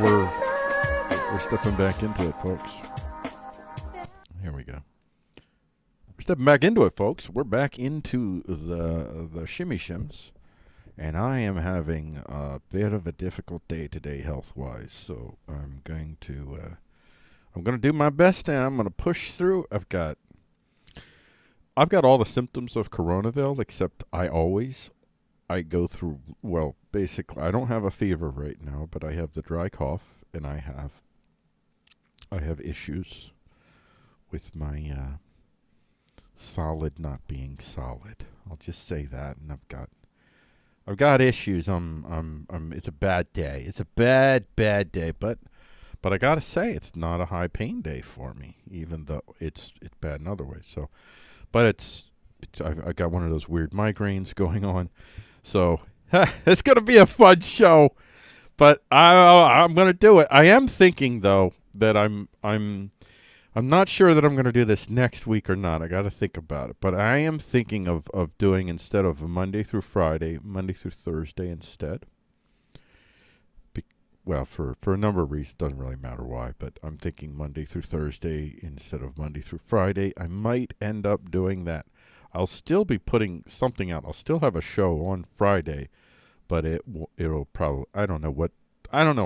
Well, we're stepping back into it, folks. Here we go. We're stepping back into it, folks. We're back into the shimmy shims, and I am having a bit of a difficult day today, health-wise. So I'm going to do my best, and I'm going to push through. I've got all the symptoms of Coronaville, except I go through, well, basically, I don't have a fever right now, but I have the dry cough, and I have issues with my solid not being solid. I'll just say that, and I've got issues. It's a bad day. It's a bad day, but I gotta say, it's not a high pain day for me, even though it's bad in other ways. So, but I got one of those weird migraines going on. So it's gonna be a fun show, but I'm gonna do it. I am thinking though that I'm not sure that I'm gonna do this next week or not. I got to think about it. But I am thinking of doing, instead of a Monday through Friday, Monday through Thursday instead. Well, for a number of reasons, doesn't really matter why, but I'm thinking Monday through Thursday instead of Monday through Friday. I might end up doing that. I'll still be putting something out. I'll still have a show on Friday, but it'll probably, I don't know.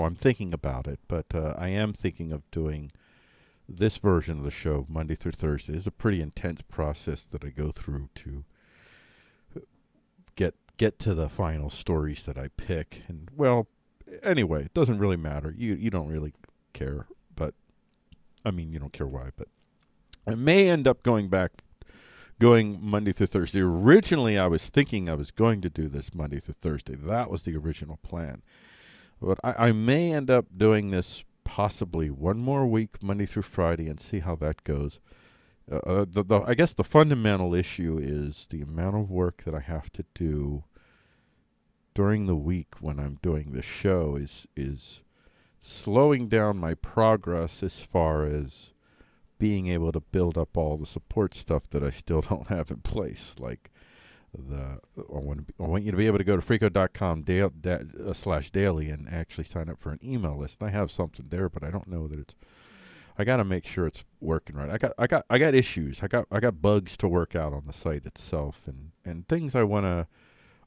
I'm thinking about it, but I am thinking of doing this version of the show Monday through Thursday. It's a pretty intense process that I go through to get to the final stories that I pick. And well, anyway, it doesn't really matter. You don't really care, but I mean, you don't care why, but I may end up going Monday through Thursday. Originally, I was thinking I was going to do this Monday through Thursday. That was the original plan. But I may end up doing this possibly one more week, Monday through Friday, and see how that goes. I guess the fundamental issue is the amount of work that I have to do during the week when I'm doing the show is slowing down my progress as far as being able to build up all the support stuff that I still don't have in place. Like I want you to be able to go to freako.com/daily and actually sign up for an email list. I have something there, but I don't know that I got to make sure it's working right. I got issues. I got bugs to work out on the site itself, and things I want to.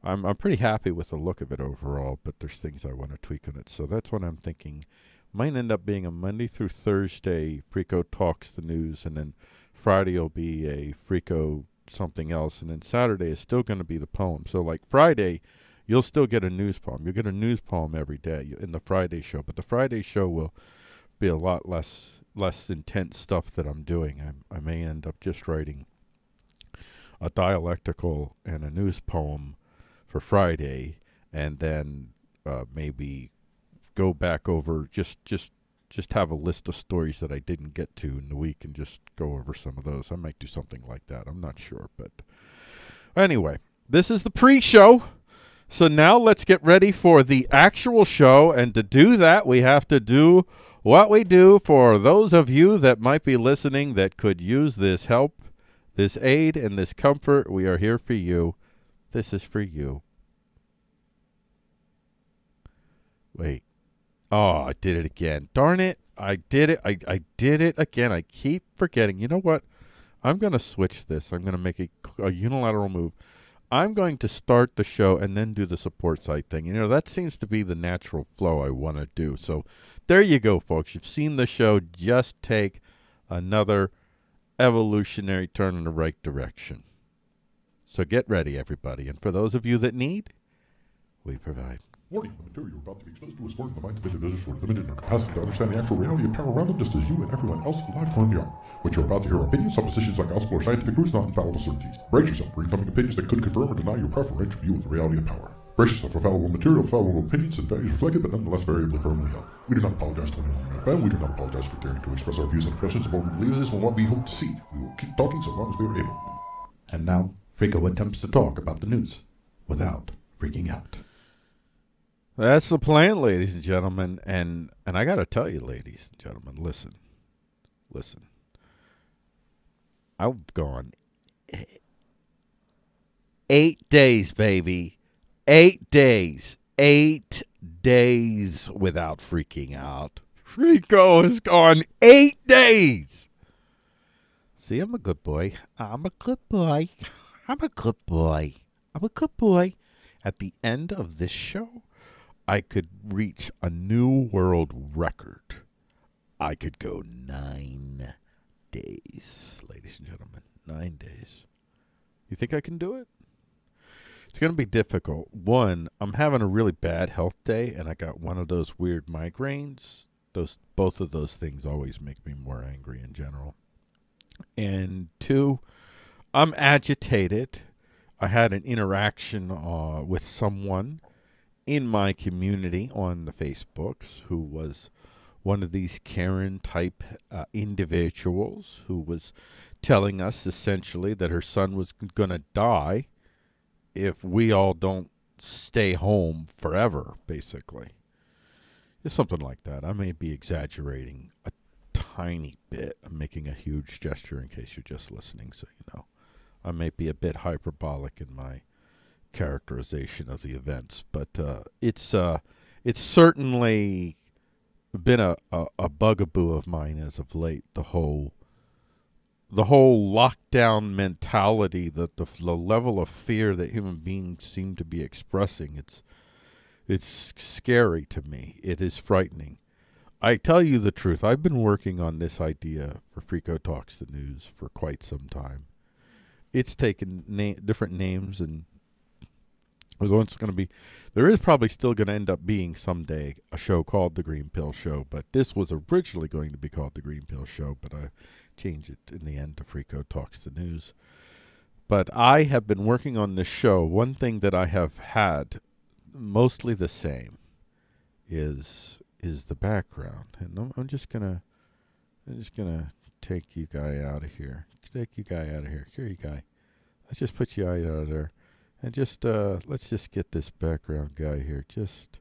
I'm pretty happy with the look of it overall, but there's things I want to tweak on it. So that's what I'm thinking. Might end up being a Monday through Thursday Freako Talks the News, and then Friday will be a Freako something else, and then Saturday is still going to be the poem. So like Friday, you'll still get a news poem. You'll get a news poem every day in the Friday show, but the Friday show will be a lot less intense stuff that I'm doing. I may end up just writing a dialectical and a news poem for Friday, and then maybe go back over just have a list of stories that I didn't get to in the week and just go over some of those. I might do something like that. I'm not sure, but anyway, this is the pre-show. So now let's get ready for the actual show, and to do that, we have to do what we do for those of you that might be listening that could use this help, this aid, and this comfort. We are here for you. This is for you. Wait. Oh, I did it again. Darn it. I did it. I did it again. I keep forgetting. You know what? I'm going to switch this. I'm going to make a unilateral move. I'm going to start the show and then do the support site thing. You know, that seems to be the natural flow I want to do. So there you go, folks. You've seen the show just take another evolutionary turn in the right direction. So get ready, everybody. And for those of you that need, we provide. Warning, the material you're about to be exposed to is foreign to the minds of individuals who are limited in their capacity to understand the actual reality of power around them, just as you and everyone else alive currently are. What you're about to hear are opinions, suppositions, like gospel or scientific truths, not infallible certainties. Brace yourself for incoming opinions that could confirm or deny your preferential view of the reality of power. Brace yourself for fallible material, fallible opinions, and values reflected, but nonetheless variably firmly held. We do not apologize to anyone on FM. We do not apologize for daring to express our views and impressions of what we believe is and what we hope to see. We will keep talking so long as we are able. And now, Freako attempts to talk about the news without freaking out. That's the plan, ladies and gentlemen. And I got to tell you, ladies and gentlemen, listen. I've gone 8 days, baby. 8 days. 8 days without freaking out. Freako has gone 8 days. See, I'm a good boy. I'm a good boy. At the end of this show, I could reach a new world record. I could go 9 days, ladies and gentlemen. 9 days. You think I can do it? It's going to be difficult. One, I'm having a really bad health day, and I got one of those weird migraines. Both of those things always make me more angry in general. And two, I'm agitated. I had an interaction with someone in my community on the Facebooks who was one of these Karen type individuals who was telling us essentially that her son was going to die if we all don't stay home forever, basically. It's something like that. I may be exaggerating a tiny bit. I'm making a huge gesture in case you're just listening, so you know. I may be a bit hyperbolic in my characterization of the events, but it's certainly been a bugaboo of mine as of late. The whole lockdown mentality, the level of fear that human beings seem to be expressing, it's scary to me. It is frightening. I tell you the truth. I've been working on this idea for Frico Talks the News for quite some time. It's taken different names, and there is probably still going to end up being someday a show called The Green Pill Show, but this was originally going to be called The Green Pill Show, but I changed it in the end to Frico Talks the News. But I have been working on this show. One thing that I have had mostly the same is the background, and I'm just gonna take you guy out of here. Here, you guy. Let's just put you out of there. And just, let's just get this background guy here. Just,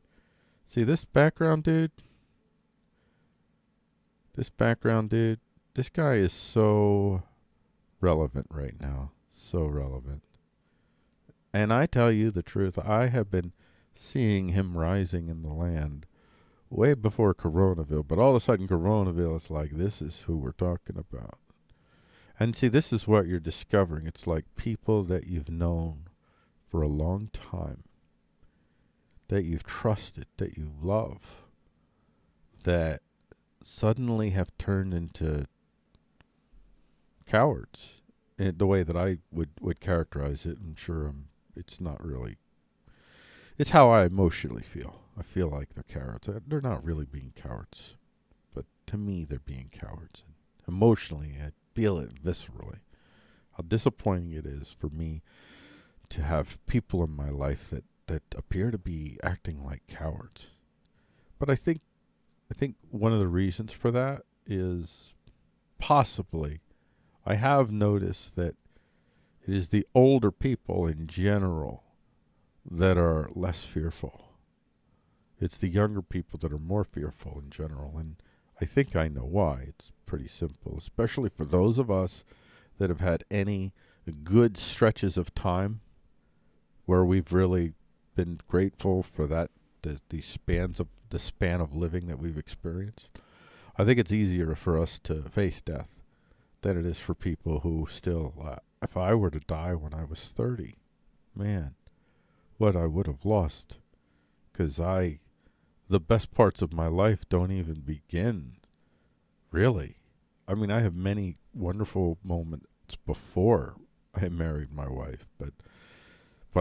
see this background dude? This guy is so relevant right now. So relevant. And I tell you the truth, I have been seeing him rising in the land way before Coronaville. But all of a sudden, Coronaville, it's like, this is who we're talking about. And see, this is what you're discovering. It's like people that you've known for a long time, that you've trusted, that you love, that suddenly have turned into cowards in the way that I would characterize it. I'm sure it's not really. It's how I emotionally feel. I feel like they're cowards. They're not really being cowards, but to me, they're being cowards. And emotionally, I feel it viscerally. How disappointing it is for me to have people in my life that appear to be acting like cowards. But I think one of the reasons for that is possibly I have noticed that it is the older people in general that are less fearful. It's the younger people that are more fearful in general, and I think I know why. It's pretty simple, especially for those of us that have had any good stretches of time where we've really been grateful for that, the span of living that we've experienced. I think it's easier for us to face death than it is for people who still, if I were to die when I was 30, man, what I would have lost. Because the best parts of my life don't even begin, really. I mean, I have many wonderful moments before I married my wife, but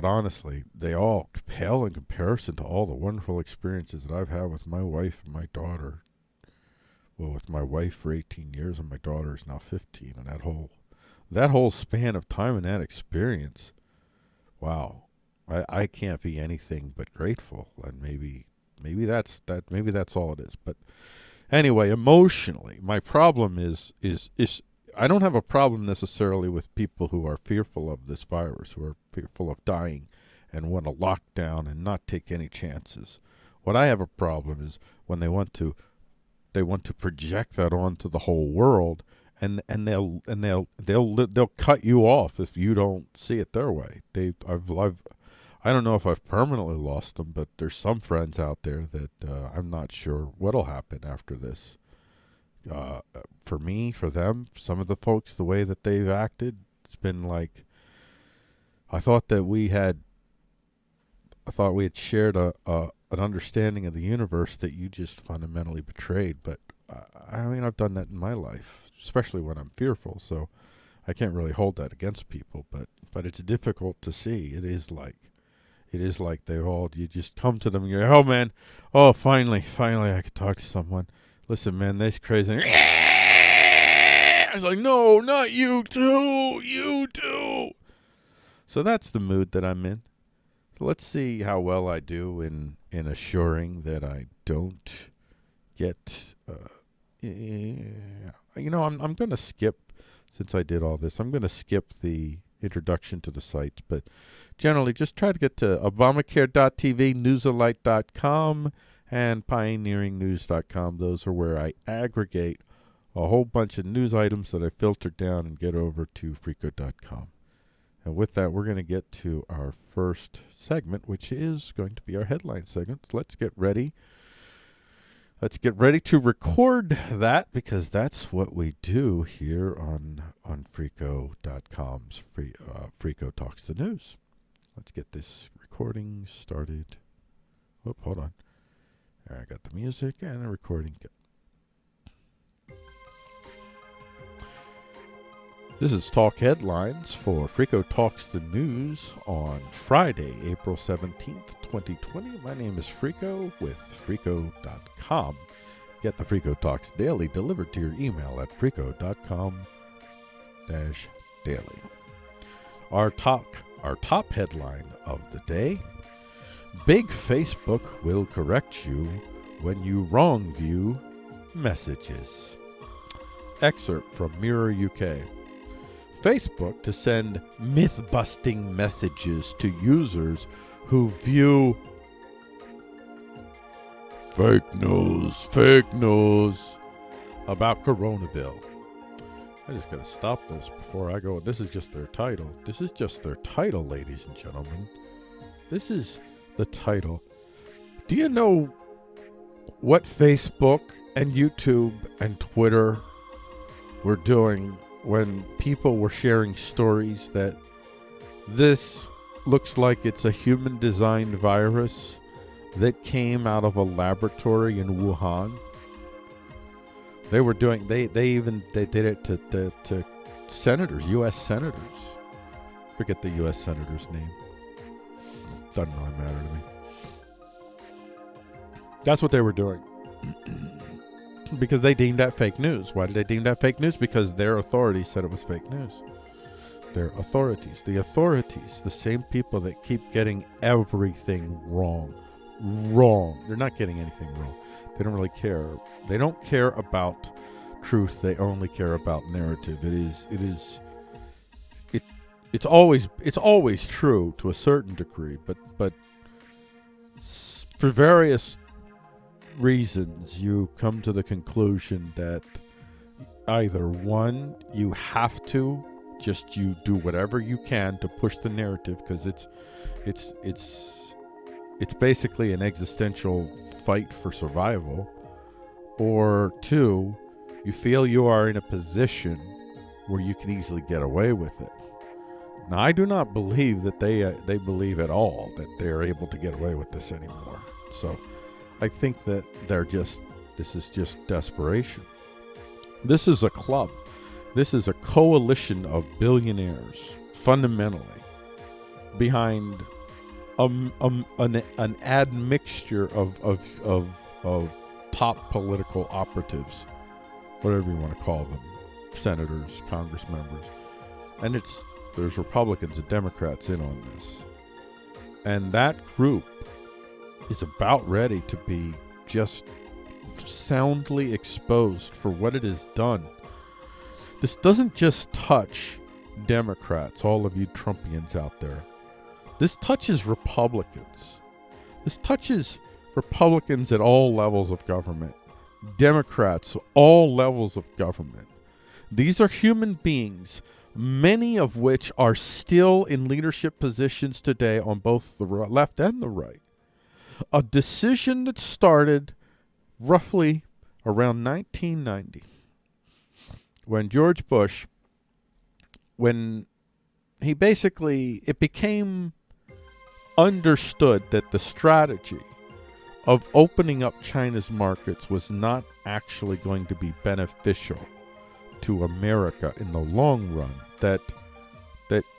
honestly, they all pale in comparison to all the wonderful experiences that I've had with my wife and my daughter. Well, with my wife for 18 years and my daughter is now 15, and that whole span of time and that experience, wow, I can't be anything but grateful. And maybe that's all it is. But anyway, emotionally, my problem is I don't have a problem necessarily with people who are fearful of this virus, who are fearful of dying and want to lock down and not take any chances. What I have a problem is when they want to project that onto the whole world, and they'll cut you off if you don't see it their way. I don't know if I've permanently lost them, but there's some friends out there that I'm not sure what'll happen after this. For me, for them, some of the folks, the way that they've acted, it's been like, I thought we had shared an understanding of the universe that you just fundamentally betrayed. But I mean, I've done that in my life, especially when I'm fearful. So I can't really hold that against people. But it's difficult to see. It is like it is like you just come to them and you're, oh man, oh finally I could talk to someone. Listen, man, this crazy. I was like, no, not you too, you too. So that's the mood that I'm in. So let's see how well I do in assuring that I don't get. I'm going to skip, since I did all this. I'm going to skip the introduction to the sites, but generally just try to get to Obamacare.tv, newsalite.com, and pioneeringnews.com. Those are where I aggregate a whole bunch of news items that I filter down and get over to Freako.com. And with that, we're going to get to our first segment, which is going to be our headline segment. So let's get ready. Let's get ready to record that, because that's what we do here on Freako.com's Freako Talks the News. Let's get this recording started. Whoop, hold on. There, I got the music and the recording. This is Talk Headlines for Freako Talks the News on Friday, April 17th, 2020. My name is Freako with Freako.com. Get the Freako Talks Daily delivered to your email at Freako.com-daily. Our top headline of the day: Big Facebook will correct you when you wrong view messages. Excerpt from Mirror UK. Facebook to send myth-busting messages to users who view fake news about Coronaville. I just gotta stop this before I go. This is just their title. This is just their title, ladies and gentlemen. This is the title. Do you know what Facebook and YouTube and Twitter were doing when people were sharing stories that this looks like it's a human-designed virus that came out of a laboratory in Wuhan? They were doing. They did it to senators, U.S. senators. Forget the U.S. senator's name. Doesn't really matter to me. That's what they were doing. Because they deemed that fake news. Why did they deem that fake news? Because their authorities said it was fake news. Their authorities. The authorities, the same people that keep getting everything wrong. They're not getting anything wrong. They don't really care. They don't care about truth. They only care about narrative. It's always true to a certain degree, but for various reasons, you come to the conclusion that either one, you have to you do whatever you can to push the narrative, because it's basically an existential fight for survival, or two, you feel you are in a position where you can easily get away with it. Now, I do not believe that they believe at all that they're able to get away with this anymore. So I think that this is just desperation. This is a club. This is a coalition of billionaires, fundamentally, behind an admixture of top political operatives, whatever you want to call them, senators, Congress members, and there's Republicans and Democrats in on this, and that group is about ready to be just soundly exposed for what it has done. This doesn't just touch Democrats, all of you Trumpians out there. This touches Republicans. This touches Republicans at all levels of government. Democrats, all levels of government. These are human beings, many of which are still in leadership positions today on both the left and the right. A decision that started roughly around 1990, when George Bush, when he basically, it became understood that the strategy of opening up China's markets was not actually going to be beneficial to America in the long run. That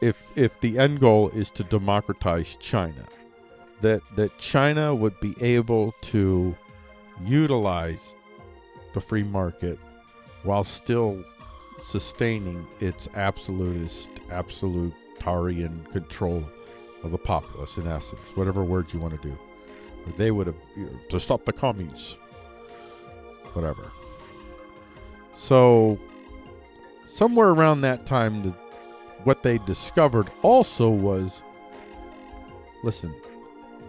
if the end goal is to democratize China, that China would be able to utilize the free market while still sustaining its absolutarian control of the populace, in essence, whatever words you want to do. They would have, to stop the commies, whatever. So somewhere around that time, what they discovered also was, listen,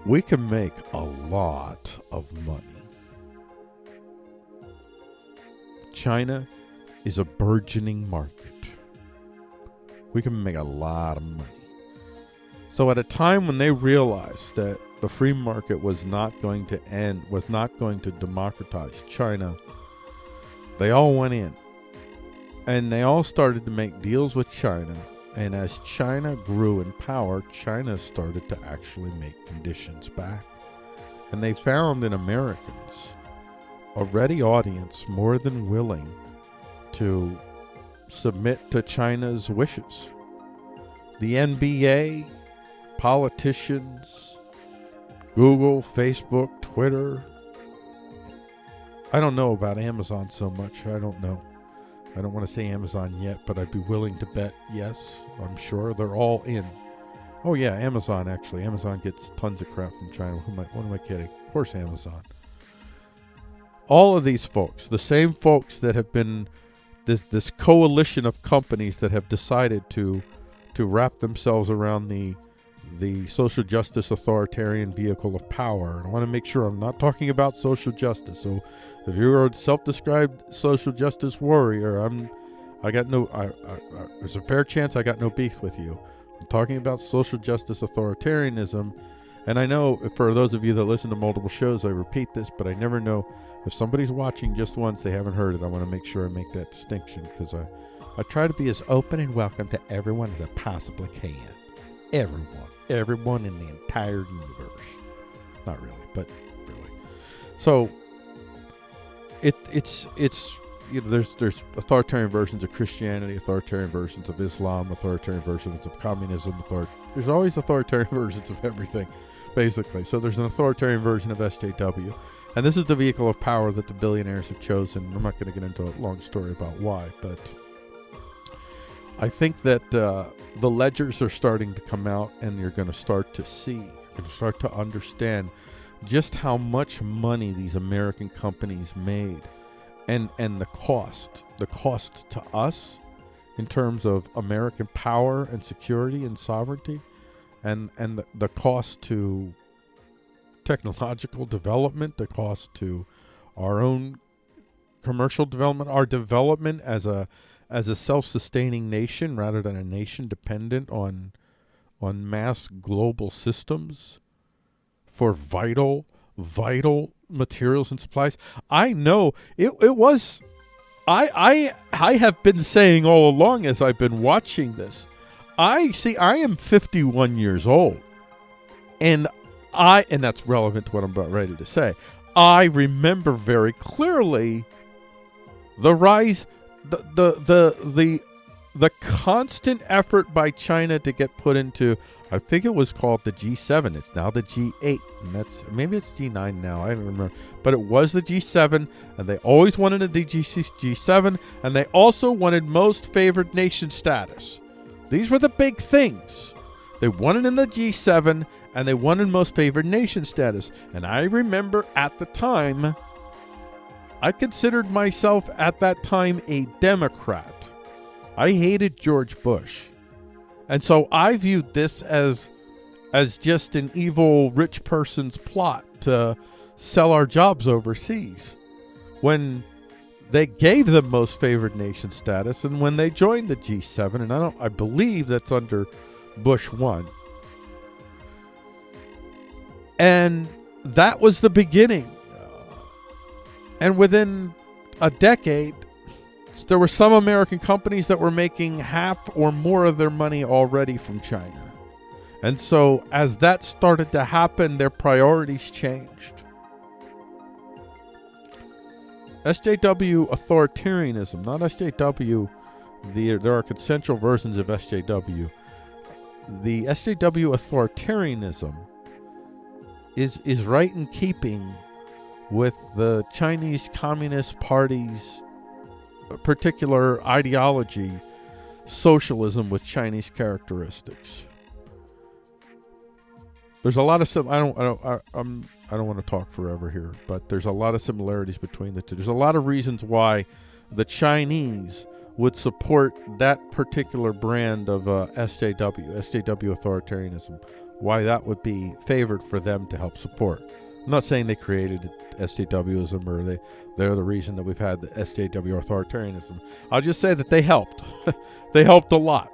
we can make a lot of money. China is a burgeoning market. We can make a lot of money. So at a time when they realized that the free market was not going to end, was not going to democratize China, they all went in. And they all started to make deals with China. And as China grew in power, China started to actually make conditions back. And they found in Americans a ready audience more than willing to submit to China's wishes. The NBA, politicians, Google, Facebook, Twitter. I don't know about Amazon so much. I don't know. I don't want to say Amazon yet, but I'd be willing to bet yes. I'm sure they're all in. Oh yeah, Amazon actually. Amazon gets tons of crap from China. What am I kidding? Of course Amazon. All of these folks, the same folks that have been this coalition of companies that have decided to wrap themselves around the social justice authoritarian vehicle of power. And I want to make sure I'm not talking about social justice. So if you're a self-described social justice warrior, there's a fair chance I got no beef with you. I'm talking about social justice authoritarianism. And I know for those of you that listen to multiple shows, I repeat this, but I never know if somebody's watching just once, they haven't heard it. I want to make sure I make that distinction, because I try to be as open and welcome to everyone as I possibly can. Everyone in the entire universe. Not really, but really. So it's there's authoritarian versions of Christianity, authoritarian versions of Islam, authoritarian versions of communism. There's always authoritarian versions of everything, basically. So there's an authoritarian version of SJW, and this is the vehicle of power that the billionaires have chosen. I'm not going to get into a long story about why, but I think that the ledgers are starting to come out, and you're going to start to see, you're going to start to understand just how much money these American companies made, and the cost to us in terms of American power and security and sovereignty, and the cost to technological development, the cost to our own commercial development, our development as a self-sustaining nation rather than a nation dependent on mass global systems for vital materials and supplies. I know it was I have been saying all along as I've been watching this. I am 51 years old, and that's relevant to what I'm about ready to say. I remember very clearly the rise, the constant effort by China to get put into, I think it was called the G7. It's now the G8, and maybe it's G9 now. I don't remember, but it was the G7, and they always wanted a G7, and they also wanted most favored nation status. These were the big things. They wanted in the G7, and they wanted most favored nation status. And I remember at the time, I considered myself at that time a Democrat. I hated George Bush. And so I viewed this as just an evil rich person's plot to sell our jobs overseas, when they gave them most favored nation status, and when they joined the G7, and I believe that's under Bush 1. And that was the beginning. And within a decade, there were some American companies that were making half or more of their money already from China. And so as that started to happen, their priorities changed. SJW authoritarianism, not SJW, there are consensual versions of SJW. The SJW authoritarianism is right in keeping with the Chinese Communist Party's particular ideology, socialism with Chinese characteristics. There's a lot of I don't want to talk forever here, but there's a lot of similarities between the two. There's a lot of reasons why the Chinese would support that particular brand of SJW authoritarianism, why that would be favored for them to help support. I'm not saying they created SJWism or they're the reason that we've had the SJW authoritarianism. I'll just say that they helped. They helped a lot.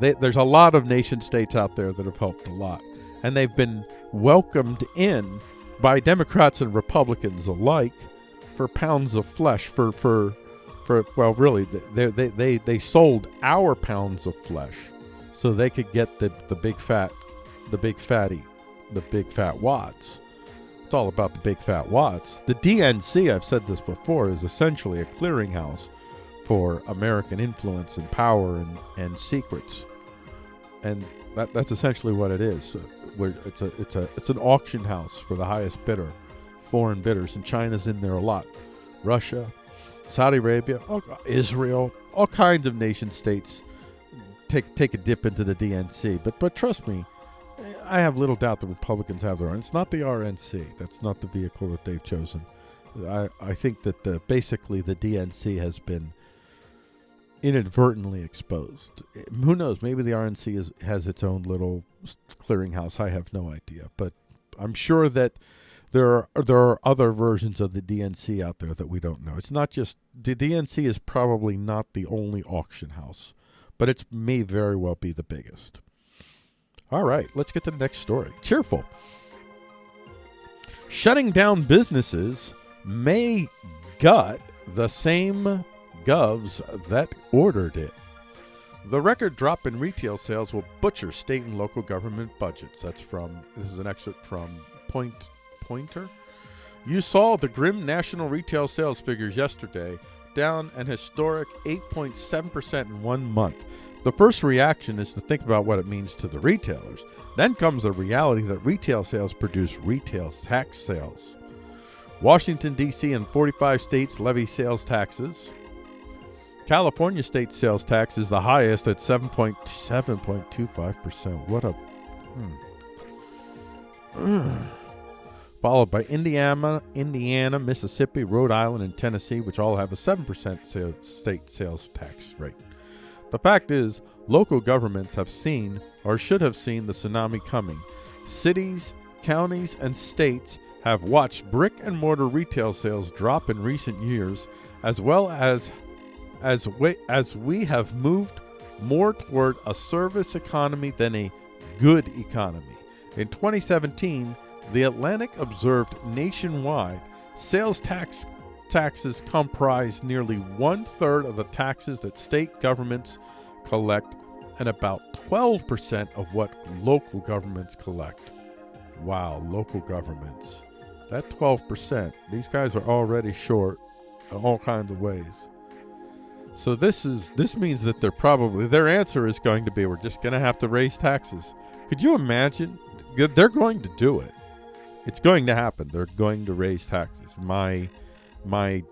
There's a lot of nation states out there that have helped a lot. And they've been welcomed in by Democrats and Republicans alike for pounds of flesh. Well, really, they sold our pounds of flesh so they could get the big fat watts. It's all about the big fat watts. The DNC, I've said this before, is essentially a clearinghouse for American influence and power and secrets, and that's essentially what it is. It's an auction house for the highest bidder, foreign bidders, and China's in there a lot. Russia, Saudi Arabia, Israel, all kinds of nation states take a dip into the DNC. But trust me, I have little doubt the Republicans have their own. It's not the RNC. That's not the vehicle that they've chosen. I think that basically the DNC has been inadvertently exposed. Who knows? Maybe the RNC has its own little clearinghouse. I have no idea. But I'm sure that there are other versions of the DNC out there that we don't know. It's not just the DNC is probably not the only auction house, but it may very well be the biggest. All right, let's get to the next story. Cheerful. Shutting down businesses may gut the same govs that ordered it. The record drop in retail sales will butcher state and local government budgets. This is an excerpt from Pointer. You saw the grim national retail sales figures yesterday, down an historic 8.7% in 1 month. The first reaction is to think about what it means to the retailers. Then comes the reality that retail sales produce retail tax sales. Washington, D.C. and 45 states levy sales taxes. California state sales tax is the highest at 7.25%. What a... Followed by Indiana, Mississippi, Rhode Island, and Tennessee, which all have a 7% state sales tax rate. The fact is, local governments have seen, or should have seen, the tsunami coming. Cities, counties, and states have watched brick-and-mortar retail sales drop in recent years, as well as we have moved more toward a service economy than a good economy. In 2017, The Atlantic observed nationwide sales taxes comprise nearly 1/3 of the taxes that state governments collect and about 12% of what local governments collect. Wow, local governments. That 12%, these guys are already short in all kinds of ways. So this means that their answer is going to be, we're just going to have to raise taxes. Could you imagine? They're going to do it. It's going to happen. They're going to raise taxes. My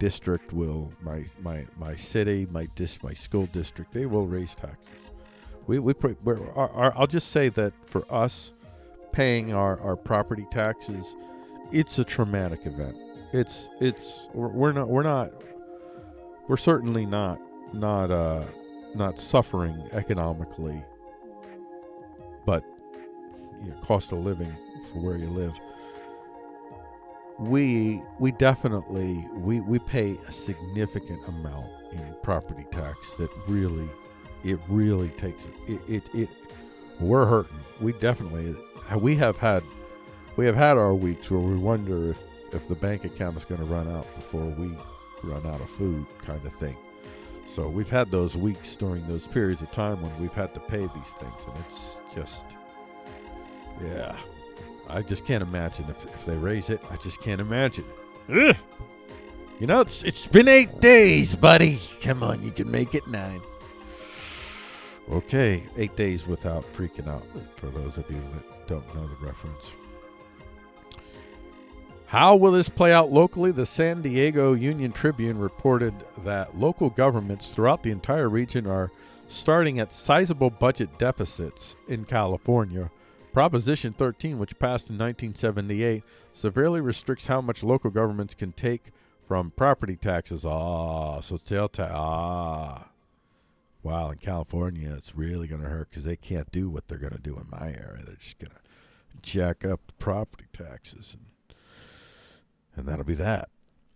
district will, my city, my school district, they will raise taxes. I'll just say that for us, paying our property taxes, it's a traumatic event. We're certainly not suffering economically, but cost of living for where you live. We definitely pay a significant amount in property tax that really takes it. We're hurting. We have had our weeks where we wonder if the bank account is going to run out before we run out of food, kind of thing. So we've had those weeks during those periods of time when we've had to pay these things, and it's just, yeah. I just can't imagine if they raise it. I just can't imagine. Ugh. It's been 8 days, buddy. Come on, you can make it 9. Okay, 8 days without freaking out, for those of you that don't know the reference. How will this play out locally? The San Diego Union Tribune reported that local governments throughout the entire region are starting at sizable budget deficits in California. Proposition 13, which passed in 1978, severely restricts how much local governments can take from property taxes. So sales tax. Wow, in California, it's really going to hurt because they can't do what they're going to do in my area. They're just going to jack up the property taxes. And that'll be that.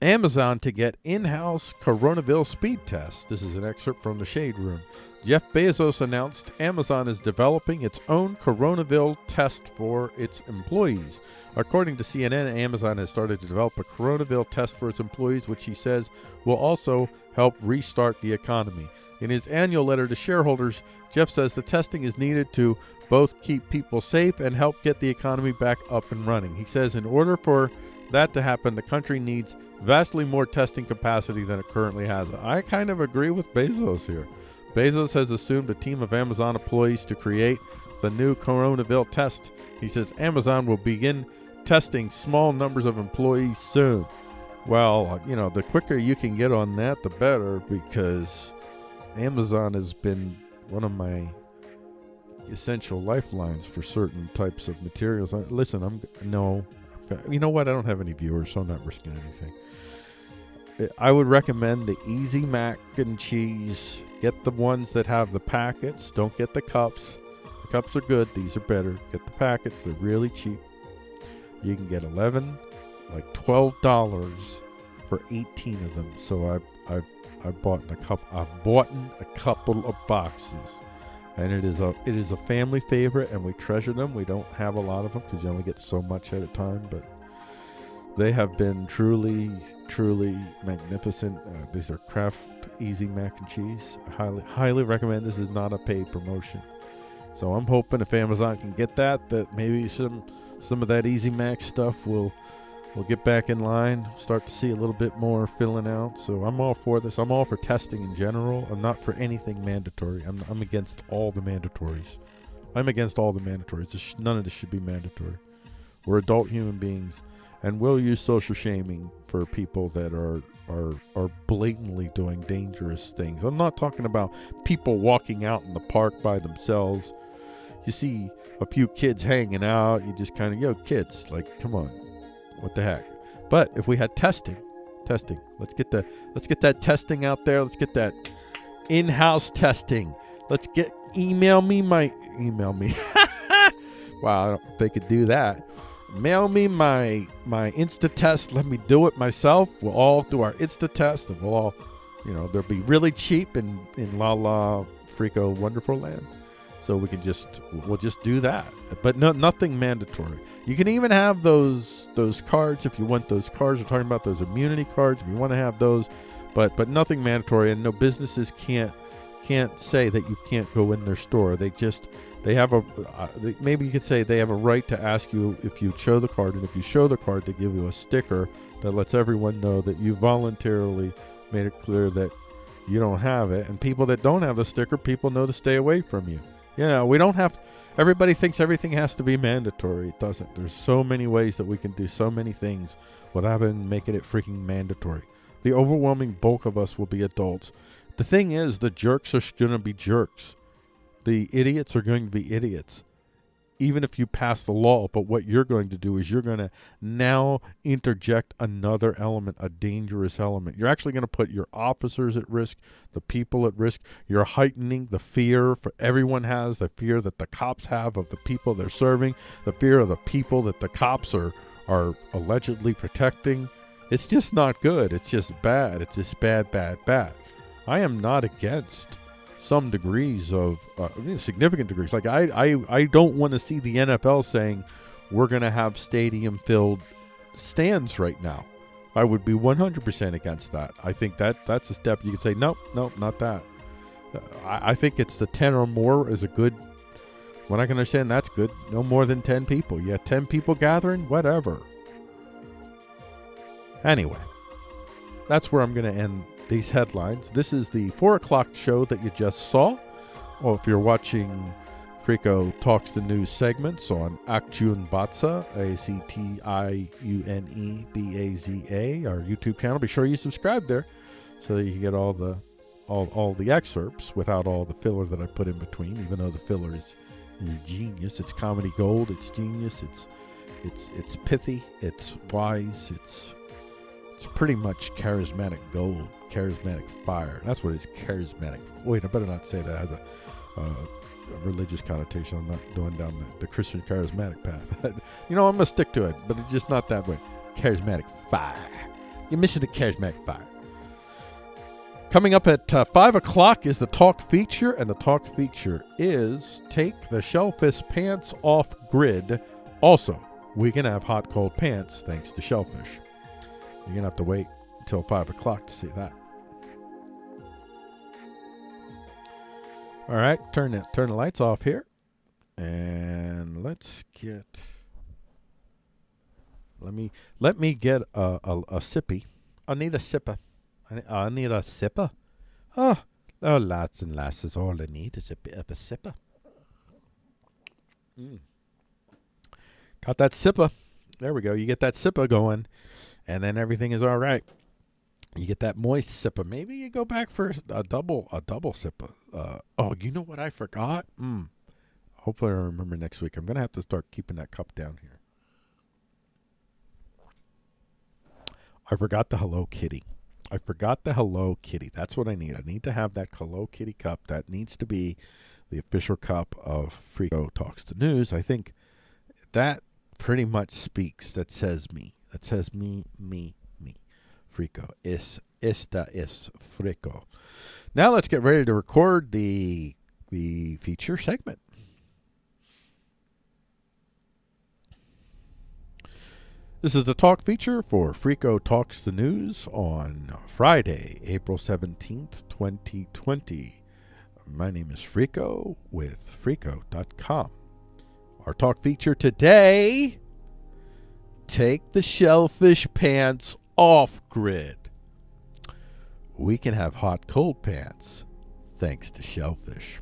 Amazon to get in-house Coronaville speed test. This is an excerpt from the Shade Room. Jeff Bezos announced Amazon is developing its own Coronaville test for its employees. According to CNN, Amazon has started to develop a Coronaville test for its employees, which he says will also help restart the economy. In his annual letter to shareholders, Jeff says the testing is needed to both keep people safe and help get the economy back up and running. He says in order for that to happen, the country needs vastly more testing capacity than it currently has. I kind of agree with Bezos here. Bezos has assumed a team of Amazon employees to create the new Coronaville test. He says Amazon will begin testing small numbers of employees soon. Well, the quicker you can get on that, the better, because Amazon has been one of my essential lifelines for certain types of materials. You know what? I don't have any viewers, so I'm not risking anything. I would recommend the Easy Mac and Cheese. Get the ones that have the packets. Don't get the cups. The cups are good. These are better. Get the packets. They're really cheap. You can get $11, like $12 for 18 of them. So I've bought a couple of boxes, and it is a family favorite, and we treasure them. We don't have a lot of them because you only get so much at a time, but they have been truly magnificent. These are Kraft Easy Mac and Cheese. I highly recommend. This is not a paid promotion, so I'm hoping if Amazon can get that maybe some of that Easy Mac stuff will get back in line, start to see a little bit more filling out. So I'm all for this. I'm all for testing in general. I'm not for anything mandatory. I'm against all the mandatories. I'm against all the mandatories. None of this should be mandatory. We're adult human beings, and we'll use social shaming for people that are blatantly doing dangerous things. I'm not talking about people walking out in the park by themselves. You see a few kids hanging out, you just kind of, kids, like, come on. What the heck? But if we had testing, let's get that testing out there. Let's get that in-house testing. Let's email me. Wow, I don't think they could do that. Mail me my Insta test. Let me do it myself. We'll all do our Insta test, and we'll all, they'll be really cheap in La La Frico Wonderful Land. So we'll just do that. But nothing mandatory. You can even have those cards if you want those cards. We're talking about those immunity cards if you want to have those, but nothing mandatory. And no businesses can't say that you can't go in their store. They have maybe you could say they have a right to ask you if you show the card, and if you show the card, they give you a sticker that lets everyone know that you voluntarily made it clear that you don't have it. And people that don't have the sticker, people know to stay away from you. We don't have. Everybody thinks everything has to be mandatory. It doesn't. There's so many ways that we can do so many things without even making it freaking mandatory. The overwhelming bulk of us will be adults. The thing is, the jerks are going to be jerks. The idiots are going to be idiots, even if you pass the law. But what you're going to do is you're going to now interject another element, a dangerous element. You're actually going to put your officers at risk, the people at risk. You're heightening the fear for everyone has, the fear that the cops have of the people they're serving, the fear of the people that the cops are allegedly protecting. It's just not good. It's just bad. It's just bad. I am not against some degrees of significant degrees. Like I don't want to see the NFL saying we're going to have stadium-filled stands right now. I would be 100% against that. I think that's a step you could say, nope, not that. I think it's the 10 or more is a good. When I can understand that's good. No more than 10 people. Yeah, 10 people gathering, whatever. Anyway, that's where I'm going to end these headlines. This is the 4 o'clock show that you just saw. Or if you're watching Frico Talks the News segments on Aktiun Batza, ACTIUNEBAZA, our YouTube channel. Be sure you subscribe there so that you can get all the excerpts without all the filler that I put in between, even though the filler is genius. It's comedy gold. It's genius. It's pithy. It's wise. It's pretty much charismatic gold, charismatic fire. That's what it's charismatic. Wait, I better not say that. It has a religious connotation. I'm not going down the Christian charismatic path. I'm going to stick to it, but it's just not that way. Charismatic fire. You're missing the charismatic fire. Coming up at 5 o'clock is the talk feature, and the talk feature is Take the ShellFish Pants Off Grid. Also, we can have hot cold pants thanks to ShellFish. You're going to have to wait until 5 o'clock to see that. All right, turn the lights off here. And let's get... Let me get a sippy. I need a sipper. I need a sipper. Oh, lads and lasses, all I need is a bit of a sipper. Got that sipper. There we go. You get that sipper going, and then everything is all right. You get that moist sipper. Maybe you go back for a double sipper. You know what I forgot? Hopefully I remember next week. I'm going to have to start keeping that cup down here. I forgot the Hello Kitty. That's what I need. I need to have that Hello Kitty cup. That needs to be the official cup of Frico Talks the News. I think that pretty much speaks. That says me. That says me. Frico. Esta es Frico. Now let's get ready to record the feature segment. This is the talk feature for Frico Talks the News on Friday, April 17th, 2020. My name is Frico with Frico.com. Our talk feature today, Take the ShellFish Pants Off Grid. We can have hot cold pants thanks to ShellFish.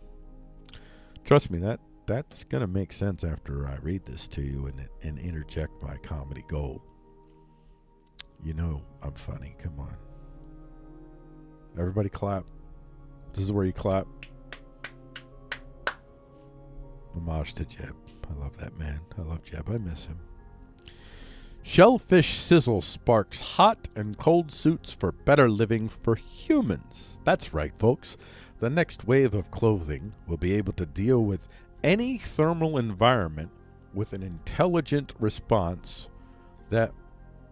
Trust me, that's going to make sense after I read this to you and interject my comedy gold. You know I'm funny. Come on. Everybody clap. This is where you clap. Homage to Jeb. I love that man. I love Jeb. I miss him. ShellFish Sizzle sparks hot and cold suits for better living for humans. That's right, folks. The next wave of clothing will be able to deal with any thermal environment with an intelligent response that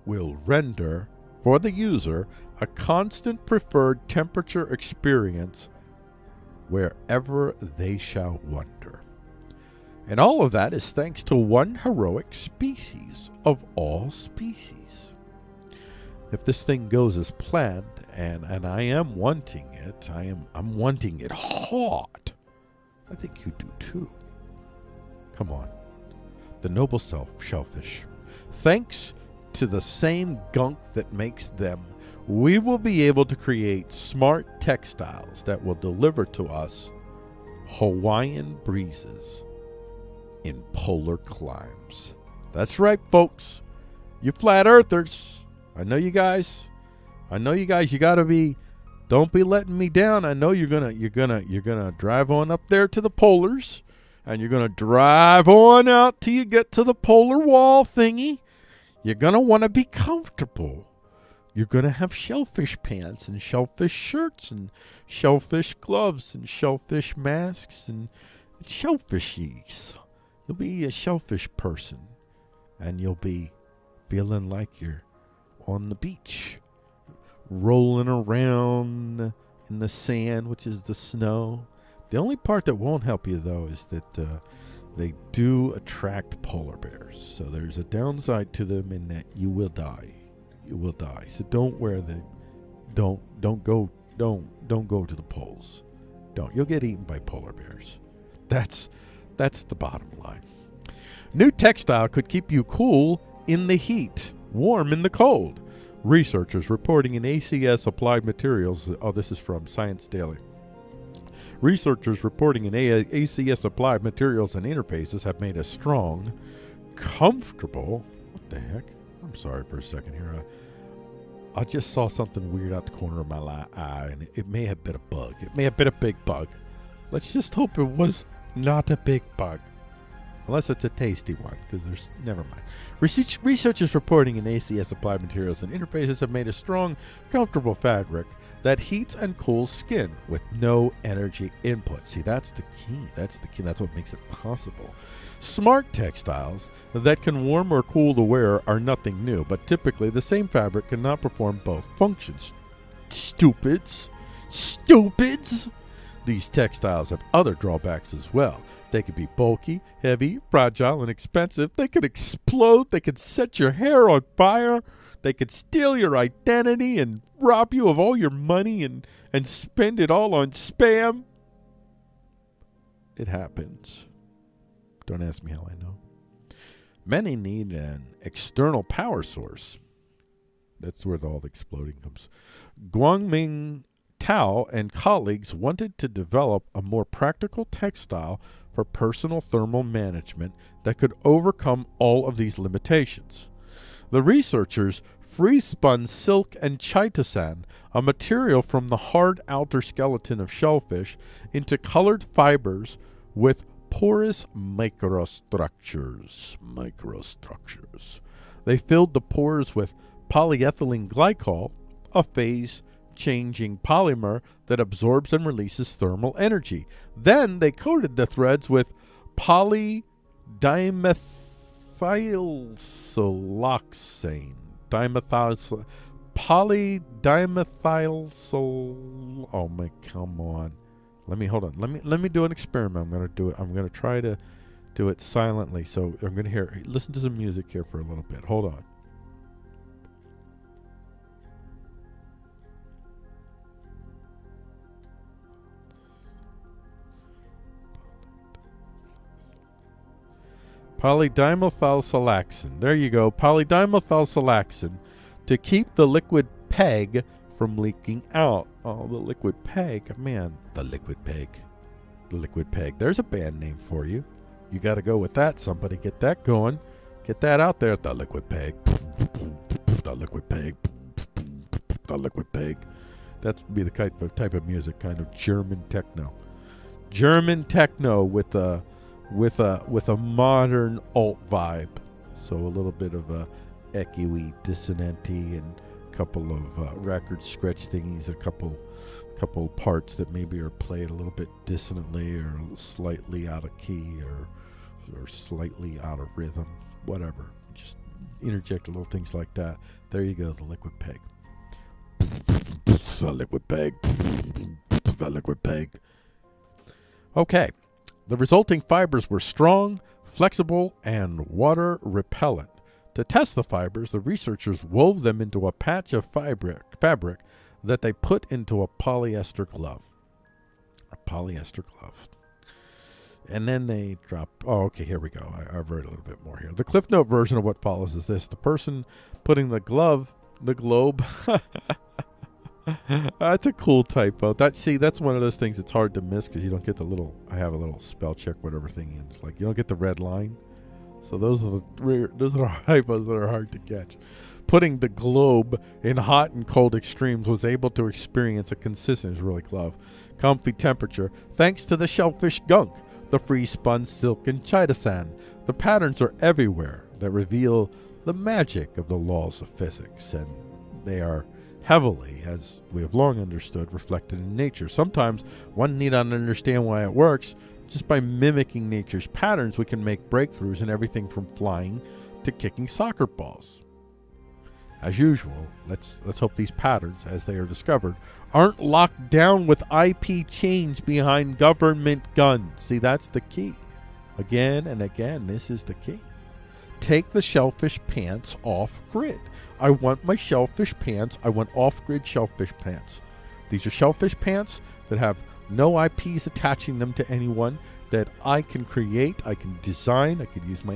will render for the user a constant preferred temperature experience wherever they shall wander. And all of that is thanks to one heroic species of all species. If this thing goes as planned, and I am wanting it, I'm wanting it hot. I think you do too. Come on. The noble self, ShellFish. Thanks to the same gunk that makes them, we will be able to create smart textiles that will deliver to us Hawaiian breezes in polar climes. That's right, folks. You flat earthers. I know you guys. You gotta be. Don't be letting me down. I know you're gonna drive on up there to the polars, and you're gonna drive on out till you get to the polar wall thingy. You're gonna want to be comfortable. You're gonna have shellfish pants and shellfish shirts and shellfish gloves and shellfish masks and shellfishies. You'll be a shellfish person, and you'll be feeling like you're on the beach, rolling around in the sand, which is the snow. The only part that won't help you, though, is that they do attract polar bears. So there's a downside to them in that you will die. You will die. So don't wear the. Don't go to the poles. Don't. You'll get eaten by polar bears. That's the bottom line. New textile could keep you cool in the heat, warm in the cold. Researchers reporting in ACS Applied Materials, this is from Science Daily. Researchers reporting in ACS Applied Materials and Interfaces have made a strong, comfortable... What the heck? I'm sorry for a second here. I just saw something weird out the corner of my eye, and it may have been a bug. It may have been a big bug. Let's just hope it was not a big bug. Unless it's a tasty one, because there's... Never mind. Researchers reporting in ACS Applied Materials and Interfaces have made a strong, comfortable fabric that heats and cools skin with no energy input. See, that's the key. That's the key. That's what makes it possible. Smart textiles that can warm or cool the wearer are nothing new, but typically the same fabric cannot perform both functions. Stupids. These textiles have other drawbacks as well. They could be bulky, heavy, fragile, and expensive. They could explode. They could set your hair on fire. They could steal your identity and rob you of all your money and spend it all on spam. It happens. Don't ask me how I know. Many need an external power source. That's where all the exploding comes. Guangming Tao and colleagues wanted to develop a more practical textile for personal thermal management that could overcome all of these limitations. The researchers free-spun silk and chitosan, a material from the hard outer skeleton of shellfish, into colored fibers with porous microstructures. They filled the pores with polyethylene glycol, a phase-changing polymer that absorbs and releases thermal energy. Then they coated the threads with polydimethylsiloxane. Polydimethylsil. Oh my, come on. Let me do an experiment. I'm gonna do it. I'm gonna try to do it silently. So I'm gonna listen to some music here for a little bit. Hold on. Polydimethylsiloxane. There you go. Polydimethylsiloxane to keep the liquid peg from leaking out. Oh, the liquid peg. Man, the liquid peg. The liquid peg. There's a band name for you. You got to go with that. Somebody get that going. Get that out there. The liquid peg. The liquid peg. The liquid peg. That would be the type of music, kind of German techno. German techno with a modern alt vibe. So a little bit of a echoey, dissonanty, and a couple of record scratch thingies, a couple parts that maybe are played a little bit dissonantly or slightly out of key or slightly out of rhythm, whatever. Just interject little things like that. There you go, the liquid peg. The liquid peg. The liquid peg. Okay. The resulting fibers were strong, flexible, and water repellent. To test the fibers, the researchers wove them into a patch of fabric that they put into a polyester glove. And then they dropped... Oh, okay, here we go. I've read a little bit more here. The Cliff Note version of what follows is this. The person putting the globe... That's a cool typo. That's one of those things that's hard to miss because you don't get the little... I have a little spell check, whatever thing is. Like, you don't get the red line. So those are the typos that are hard to catch. Putting the globe in hot and cold extremes was able to experience a consistent, it's really comfy temperature thanks to the shellfish gunk, the free-spun silk and chitosan. The patterns are everywhere that reveal the magic of the laws of physics, and they are heavily, as we have long understood, reflected in nature. Sometimes one need not understand why it works. Just by mimicking nature's patterns, we can make breakthroughs in everything from flying to kicking soccer balls. As usual, let's hope these patterns, as they are discovered, aren't locked down with IP chains behind government guns. See, that's the key. Again and again, this is the key. Take the shellfish pants off grid. I want my shellfish pants. I want off-grid shellfish pants. These are shellfish pants that have no IPs attaching them to anyone, that I can create, I can design, I could use my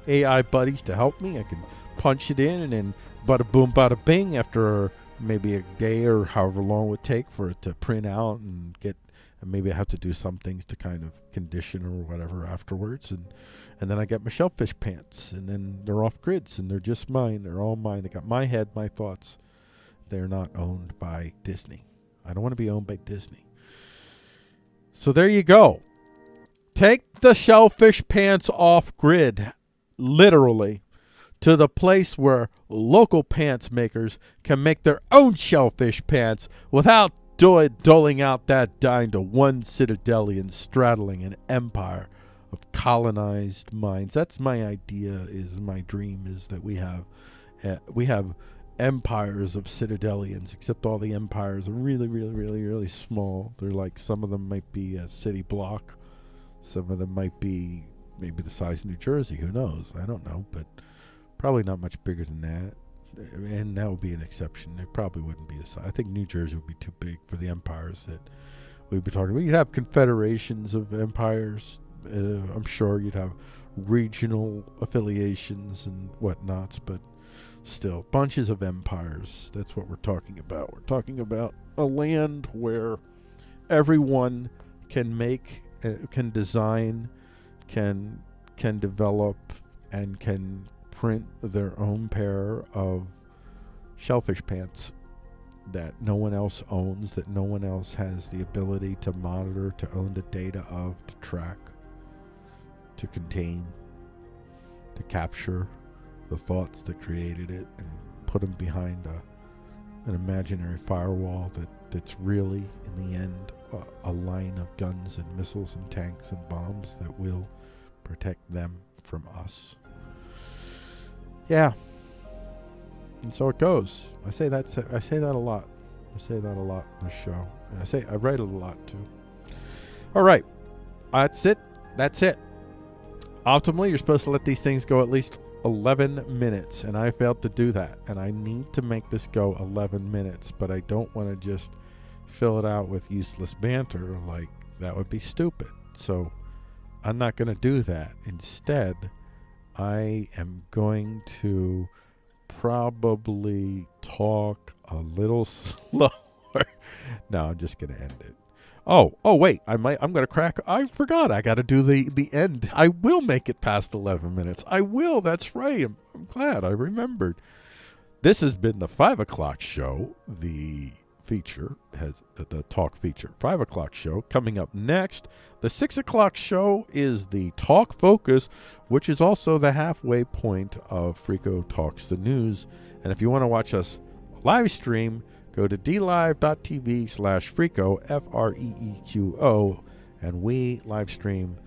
AI buddies to help me. I can punch it in and then bada boom, bada bing. After maybe a day or however long it would take for it to print out and get. And maybe I have to do some things to kind of condition or whatever afterwards, and then I get my ShellFish pants, and then they're off grids and they're just mine. They're all mine. They got my head, my thoughts. They're not owned by Disney. I don't want to be owned by Disney. So there you go. Take the ShellFish pants off grid, literally, to the place where local pants makers can make their own ShellFish pants without doling out that dime to one citadelian straddling an empire of colonized minds. That's my idea, is my dream, is that we have empires of citadelians, except all the empires are really, really, really, really small. They're like, some of them might be a city block. Some of them might be maybe the size of New Jersey. Who knows? I don't know, but probably not much bigger than that. And that would be an exception. It probably wouldn't be the size. I think New Jersey would be too big for the empires that we'd be talking about. You'd have confederations of empires. I'm sure you'd have regional affiliations and whatnots, but still, bunches of empires. That's what we're talking about. We're talking about a land where everyone can make, can design, can develop, and can print their own pair of ShellFish pants that no one else owns, that no one else has the ability to monitor, to own the data of, to track, to contain, to capture the thoughts that created it and put them behind an imaginary firewall that's really, in the end, a line of guns and missiles and tanks and bombs that will protect them from us. Yeah. And so it goes. I say that a lot. I say that a lot in the show. And I write it a lot too. All right. That's it. Optimally, you're supposed to let these things go at least 11 minutes, and I failed to do that. And I need to make this go 11 minutes, but I don't want to just fill it out with useless banter. Like, that would be stupid. So I'm not going to do that. Instead, I am going to probably talk a little slower. No, I'm just going to end it. Oh, wait, I'm going to crack. I forgot. I got to do the end. I will make it past 11 minutes. I will. That's right. I'm glad I remembered. This has been the 5 o'clock show. The feature has the talk feature. 5 o'clock show coming up next. The 6 o'clock show is the talk focus, which is also the halfway point of Frico Talks the News. And if you want to watch us live stream, go to dlive.tv/Frico, Freeqo, and we live stream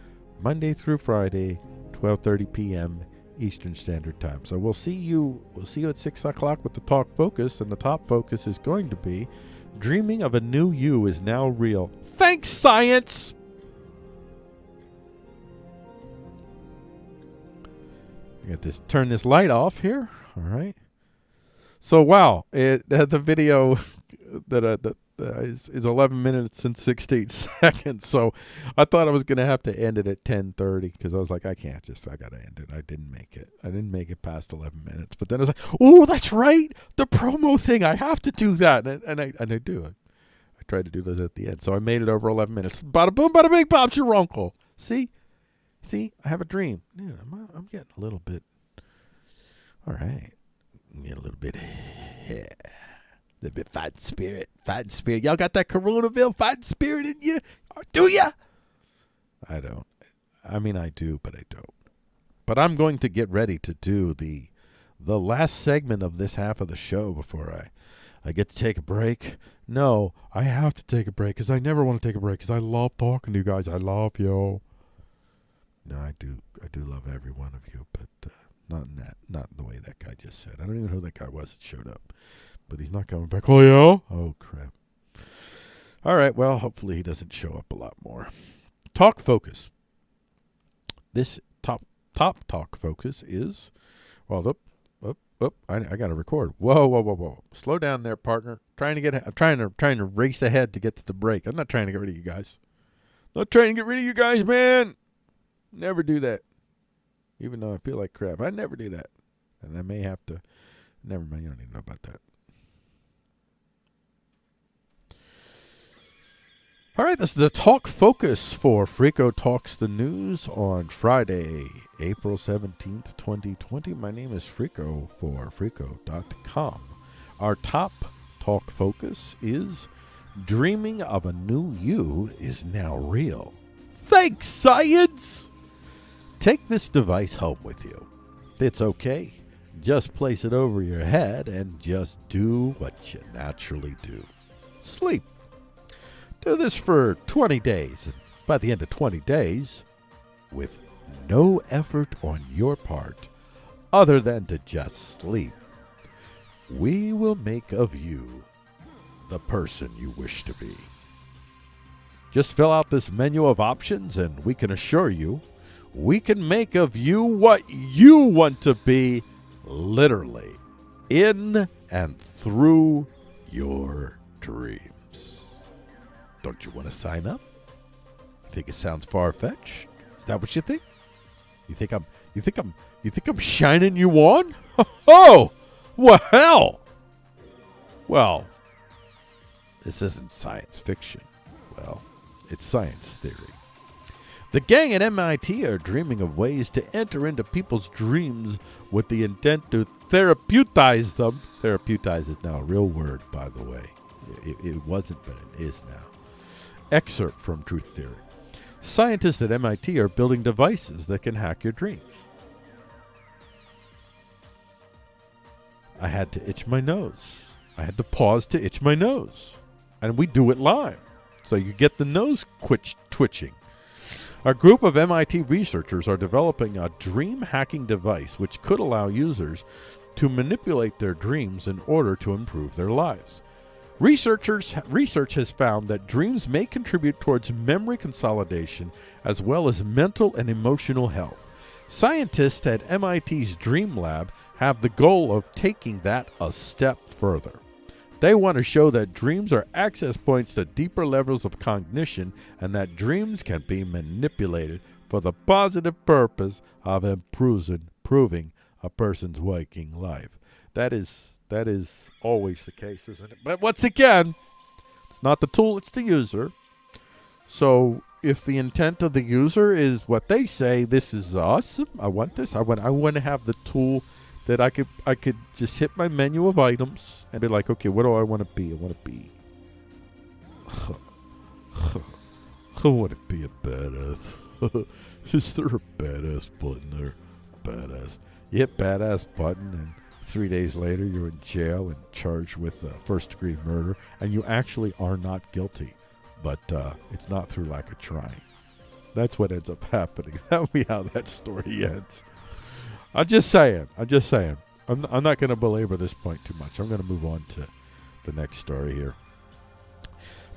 Monday through Friday, 12:30 p.m. Eastern Standard Time. So we'll see you at 6 o'clock with the talk focus, and the top focus is going to be dreaming of a new you is now real. Thanks, science! I got this. Turn this light off here. All right. So wow, the video that is 11 minutes and 16 seconds. So I thought I was gonna have to end it at 10:30 because I was like, I gotta end it. I didn't make it past 11 minutes. But then I was like, oh, that's right, the promo thing. I have to do that, and I do it. I tried to do those at the end, so I made it over 11 minutes. Bada boom, bada bing, Bob's your uncle. See, I have a dream. Yeah, I'm getting a little bit. All right. Get a little bit, yeah, a little bit fighting spirit. Y'all got that Coronaville fighting spirit in you? Or do ya? I don't. I mean, I do, but I don't. But I'm going to get ready to do the last segment of this half of the show before I get to take a break. No, I have to take a break because I never want to take a break because I love talking to you guys. I love you. No, I do love every one of you, but not in the way that guy just said. I don't even know who that guy was that showed up, but he's not coming back. Oh, yeah? Oh, crap. All right, well, hopefully he doesn't show up a lot more. Talk focus. This top talk focus is, well, I got to record. Whoa. Slow down there, partner. I'm trying to race ahead to get to the break. I'm not trying to get rid of you guys. Not trying to get rid of you guys, man. Never do that. Even though I feel like crap, I never do that. And I may have to. Never mind, you don't even know about that. All right, this is the Talk Focus for Frico Talks the News on Friday, April 17th, 2020. My name is Frico for Frico.com. Our top Talk Focus is Dreaming of a New You is Now Real. Thanks, science! Take this device home with you. It's okay. Just place it over your head and just do what you naturally do. Sleep. Do this for 20 days. And by the end of 20 days, with no effort on your part other than to just sleep, we will make of you the person you wish to be. Just fill out this menu of options and we can assure you we can make of you what you want to be, literally, in and through your dreams. Don't you want to sign up? You think it sounds far-fetched? Is that what you think? You think I'm shining you on? Oh, well. Well, this isn't science fiction. Well, it's science theory. The gang at MIT are dreaming of ways to enter into people's dreams with the intent to therapeutize them. Therapeutize is now a real word, by the way. It wasn't, but it is now. Excerpt from Truth Theory. Scientists at MIT are building devices that can hack your dreams. I had to itch my nose. I had to pause to itch my nose. And we do it live, so you get the nose twitching. A group of MIT researchers are developing a dream hacking device which could allow users to manipulate their dreams in order to improve their lives. Research has found that dreams may contribute towards memory consolidation as well as mental and emotional health. Scientists at MIT's Dream Lab have the goal of taking that a step further. They want to show that dreams are access points to deeper levels of cognition and that dreams can be manipulated for the positive purpose of improving a person's waking life. That is always the case, isn't it? But once again, it's not the tool, it's the user. So if the intent of the user is what they say, this is awesome, I want this, I want to have the tool that I could just hit my menu of items and be like, okay, what do I want to be? I want to be a badass. Is there a badass button there? Badass. You hit badass button and 3 days later you're in jail and charged with first-degree murder, and you actually are not guilty, but it's not through lack of trying. That's what ends up happening. That'll be how that story ends. I'm just saying. I'm not going to belabor this point too much. I'm going to move on to the next story here.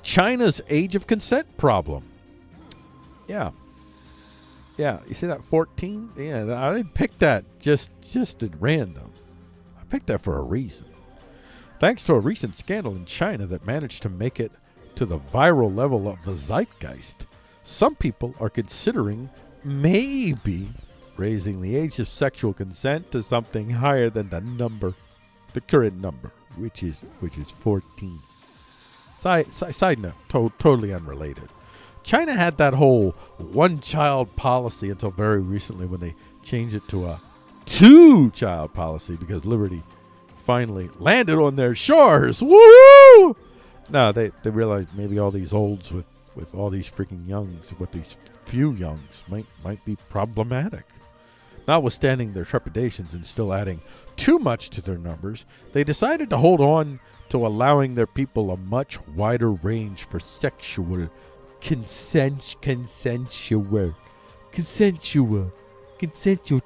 China's age of consent problem. Yeah. You see that 14? Yeah, I didn't pick that just at random. I picked that for a reason. Thanks to a recent scandal in China that managed to make it to the viral level of the zeitgeist, some people are considering maybe raising the age of sexual consent to something higher than the current number, which is 14. Side note, totally unrelated. China had that whole one-child policy until very recently when they changed it to a two-child policy because liberty finally landed on their shores. Woo! No, they realized maybe all these olds with all these freaking youngs, with these few youngs, might be problematic. Notwithstanding their trepidations and still adding too much to their numbers, they decided to hold on to allowing their people a much wider range for sexual consensual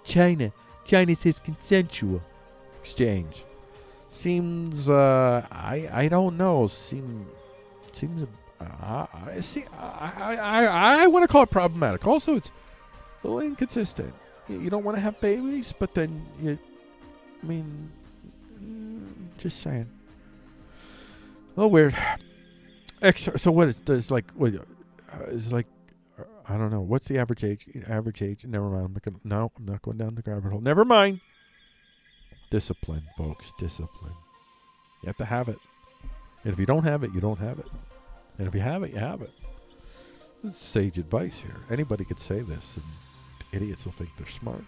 China says consensual exchange. Seems I don't know. Seems I want to call it problematic. Also, it's a little inconsistent. You don't want to have babies, but then just saying. A little weird. So what is there's like what is like? I don't know. What's the average age? Average age. Never mind. I'm not going down the rabbit hole. Never mind. Discipline, folks. Discipline. You have to have it. And if you don't have it, you don't have it. And if you have it, you have it. This is sage advice here. Anybody could say this, and idiots will think they're smart.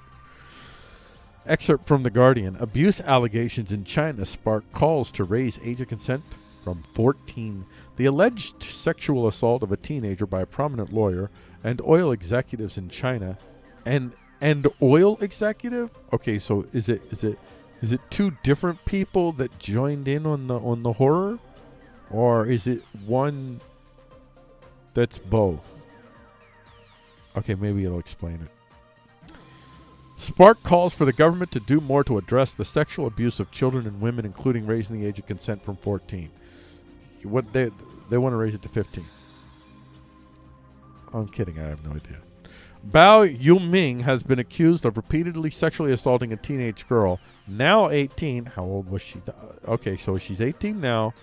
Excerpt from The Guardian. Abuse allegations in China spark calls to raise age of consent from 14. The alleged sexual assault of a teenager by a prominent lawyer and oil executives in China, and oil executive. Okay, so is it two different people that joined in on the horror, or is it one that's both? Okay, maybe it'll explain it. Spark calls for the government to do more to address the sexual abuse of children and women, including raising the age of consent from 14. What they want to raise it to 15. I'm kidding. I have no idea. Bao Yuming has been accused of repeatedly sexually assaulting a teenage girl, now 18. How old was she? Okay, so she's 18 now.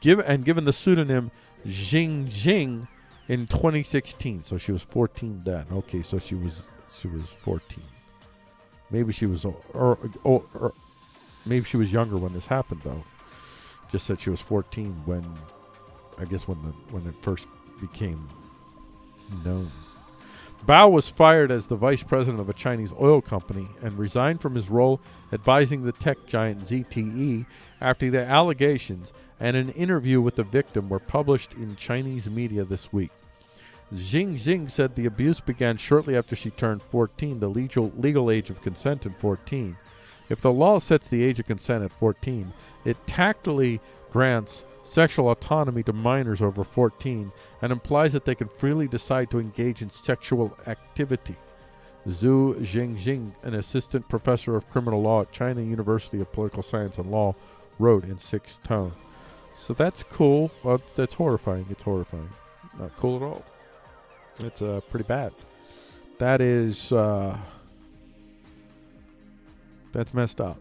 Given the pseudonym Jing Jing in 2016. So she was 14 then. Okay, so she was 14. Maybe she was or maybe she was younger when this happened though. Just said she was 14 when, I guess when it first became known. Bao was fired as the vice president of a Chinese oil company and resigned from his role advising the tech giant ZTE after the allegations and an interview with the victim were published in Chinese media this week. Xing Xing said the abuse began shortly after she turned 14, the legal age of consent in 14. If the law sets the age of consent at 14, it tacitly grants sexual autonomy to minors over 14 and implies that they can freely decide to engage in sexual activity. Zhu Jingjing, an assistant professor of criminal law at China University of Political Science and Law, wrote in 6 Tone. So that's cool. Well, that's horrifying. It's horrifying. Not cool at all. It's pretty bad. That is, that's messed up.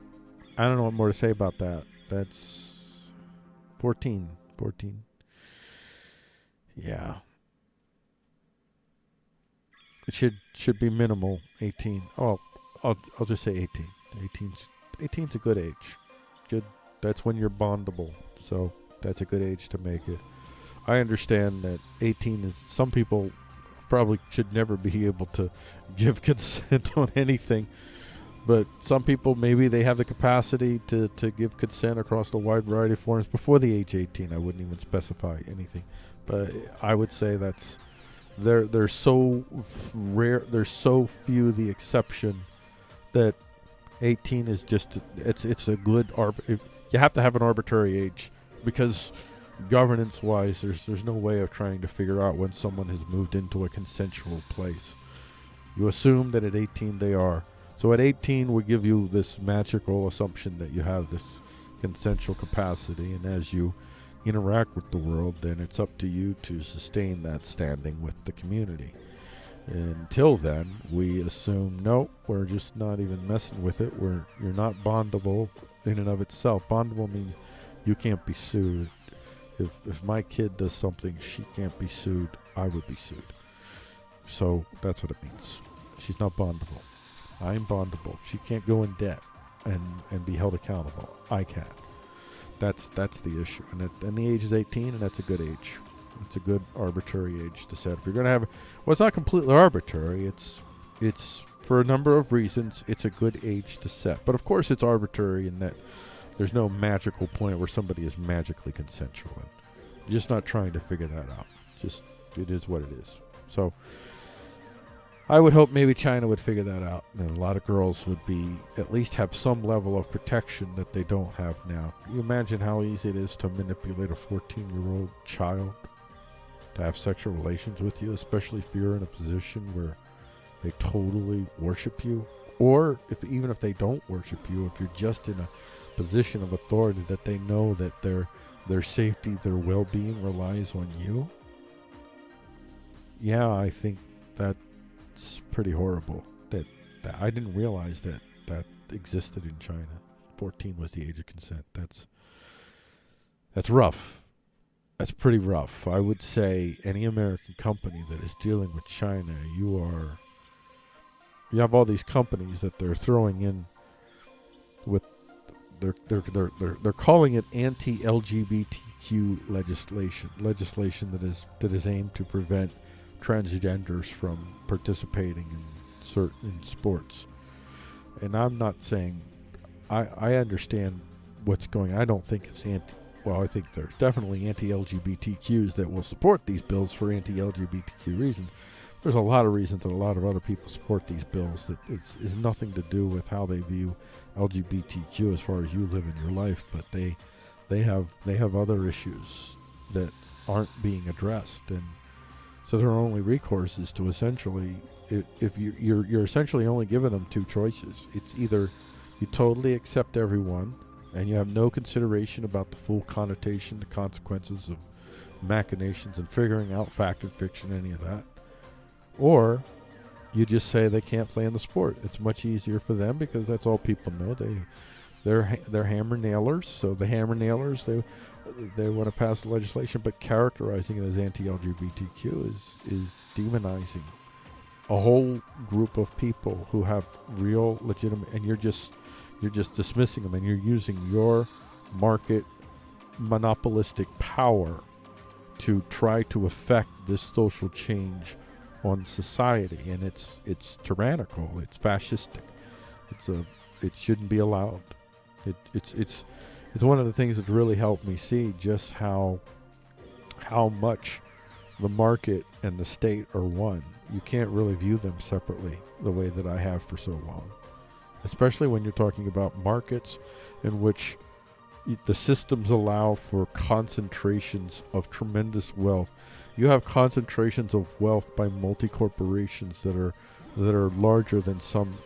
I don't know what more to say about that. That's 14. Yeah. It should be minimal 18. Oh, I'll just say 18. 18's a good age. Good. That's when you're bondable. So that's a good age to make it. I understand that 18 is, some people probably should never be able to give consent on anything, but some people, maybe they have the capacity to give consent across a wide variety of forms before the age 18. I wouldn't even specify anything, but I would say that's they're so rare, there's so few the exception that 18 is just, it's a good you have to have an arbitrary age, because governance-wise, there's no way of trying to figure out when someone has moved into a consensual place. You assume that at 18 they are. So at 18, we give you this magical assumption that you have this consensual capacity, and as you interact with the world, then it's up to you to sustain that standing with the community. Until then, we assume, no, we're just not even messing with it. You're not bondable in and of itself. Bondable means you can't be sued. If my kid does something, she can't be sued, I would be sued. So that's what it means. She's not bondable. I'm bondable. She can't go in debt and be held accountable. I can. That's the issue. And the age is 18, and that's a good age. It's a good arbitrary age to set. If you're going to have, well, it's not completely arbitrary. It's for a number of reasons, it's a good age to set. But of course, it's arbitrary in that there's no magical point where somebody is magically consensual. You're just not trying to figure that out. Just, it is what it is. So I would hope maybe China would figure that out, and a lot of girls would at least have some level of protection that they don't have now. Can you imagine how easy it is to manipulate a 14-year-old child to have sexual relations with you, especially if you're in a position where they totally worship you, or even if they don't worship you, if you're just in a position of authority that they know that their safety, their well-being relies on you. Yeah, I think that's pretty horrible. That I didn't realize that existed in China. 14 was the age of consent. That's rough. That's pretty rough. I would say any American company that is dealing with China, you have all these companies that they're throwing in with, they're calling it anti-LGBTQ legislation that is aimed to prevent transgenders from participating in certain sports. And I'm not saying I understand what's going on. I don't think it's I think there's definitely anti-LGBTQs that will support these bills for anti-LGBTQ reasons. There's a lot of reasons that a lot of other people support these bills that it's nothing to do with how they view LGBTQ as far as you live in your life, but they have other issues that aren't being addressed, and so their only recourse is to essentially, if you're essentially only giving them two choices. It's either you totally accept everyone and you have no consideration about the full connotation, the consequences of machinations and figuring out fact and fiction, any of that, or you just say they can't play in the sport. It's much easier for them because that's all people know. They're hammer nailers, so the hammer nailers, they want to pass the legislation, but characterizing it as anti-LGBTQ is demonizing a whole group of people who have real legitimate, and you're just dismissing them, and you're using your market monopolistic power to try to affect this social change on society, and it's tyrannical, it's fascistic, it shouldn't be allowed. It's one of the things that really helped me see just how much the market and the state are one. You can't really view them separately the way that I have for so long, especially when you're talking about markets in which the systems allow for concentrations of tremendous wealth. You have concentrations of wealth by multi-corporations that are larger than some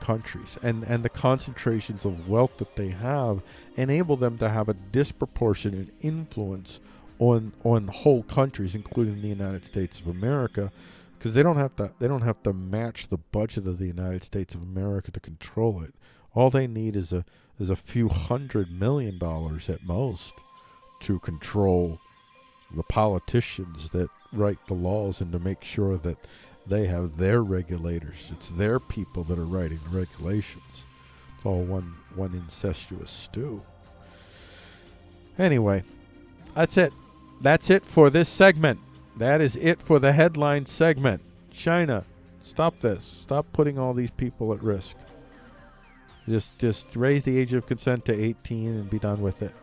countries, and the concentrations of wealth that they have enable them to have a disproportionate influence on whole countries, including the United States of America, because they don't have to match the budget of the United States of America to control it. All they need is a few $100 million at most to control the politicians that write the laws and to make sure that they have their regulators. It's their people that are writing the regulations. It's all one incestuous stew. Anyway, that's it. That's it for this segment. That is it for the headline segment. China, stop this. Stop putting all these people at risk. Just raise the age of consent to 18 and be done with it.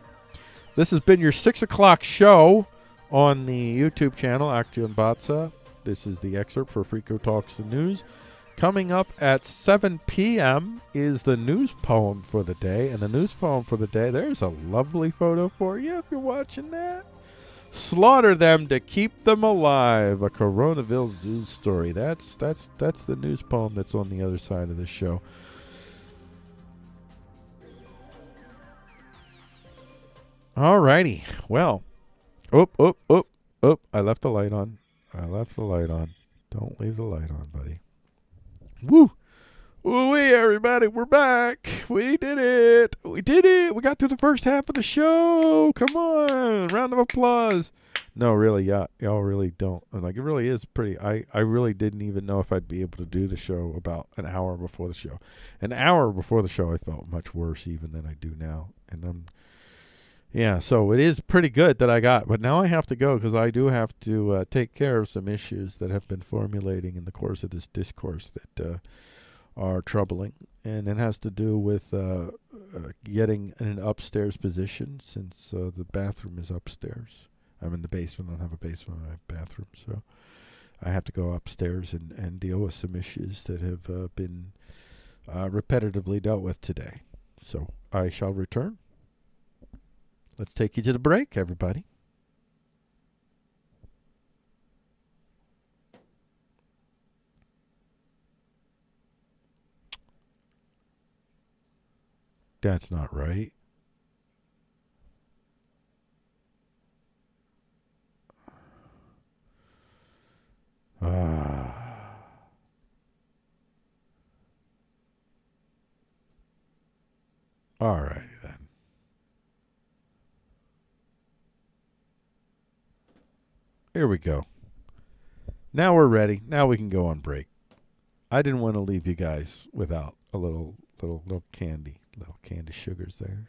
This has been your 6 o'clock show on the YouTube channel, Action Batsa. This is the excerpt for Frico Talks the News. Coming up at 7 p.m. is the news poem for the day. And the news poem for the day, there's a lovely photo for you if you're watching that. Slaughter them to keep them alive. A Coronaville zoo story. That's the news poem that's on the other side of the show. Alrighty. Well. I left the light on. Don't leave the light on, buddy. Woo! Woo-wee, everybody. We're back. We did it. We got through the first half of the show. Come on. Round of applause. No, really, y'all really don't. Like, it really is pretty. I really didn't even know if I'd be able to do the show about an hour before the show. An hour before the show, I felt much worse even than I do now. And yeah, so it is pretty good that I got. But now I have to go because I do have to take care of some issues that have been formulating in the course of this discourse that are troubling. And it has to do with getting in an upstairs position since the bathroom is upstairs. I'm in the basement. I don't have a basement. I have a bathroom. So I have to go upstairs and deal with some issues that have been repetitively dealt with today. So I shall return. Let's take you to the break, everybody. That's not right. All righty then. Here we go. Now we're ready. Now we can go on break. I didn't want to leave you guys without a little candy sugars there.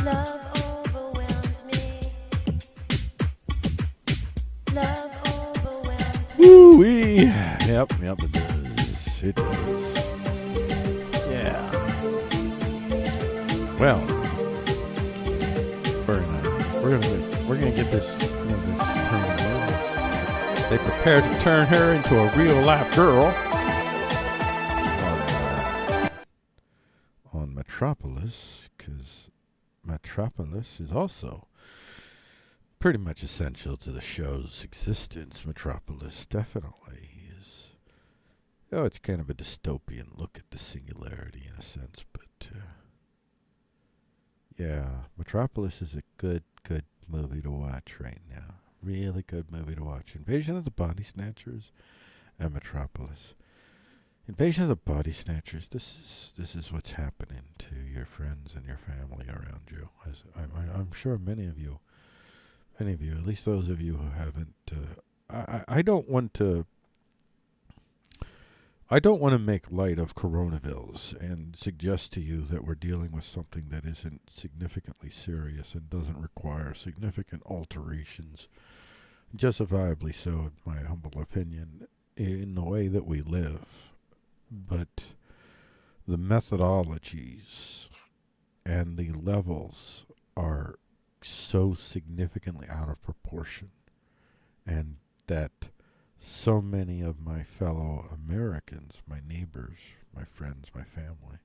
Love overwhelmed me. Love overwhelmed me. Woo-wee. Yep, it does. It does. Yeah. Well, very nice. We're gonna get this. Turned in. They prepared to turn her into a real life girl on Metropolis, because Metropolis is also pretty much essential to the show's existence. Metropolis definitely is. Oh, it's kind of a dystopian look at the singularity in a sense, but yeah, Metropolis is a good movie to watch right now. Really good movie to watch. Invasion of the Body Snatchers and Metropolis. Invasion of the Body Snatchers. This is what's happening to your friends and your family around you. As I'm sure many of you, at least those of you who haven't. I don't want to make light of Coronavilles and suggest to you that we're dealing with something that isn't significantly serious and doesn't require significant alterations, justifiably so, in my humble opinion, in the way that we live. But the methodologies and the levels are so significantly out of proportion, and that so many of my fellow Americans, my neighbors, my friends, my family,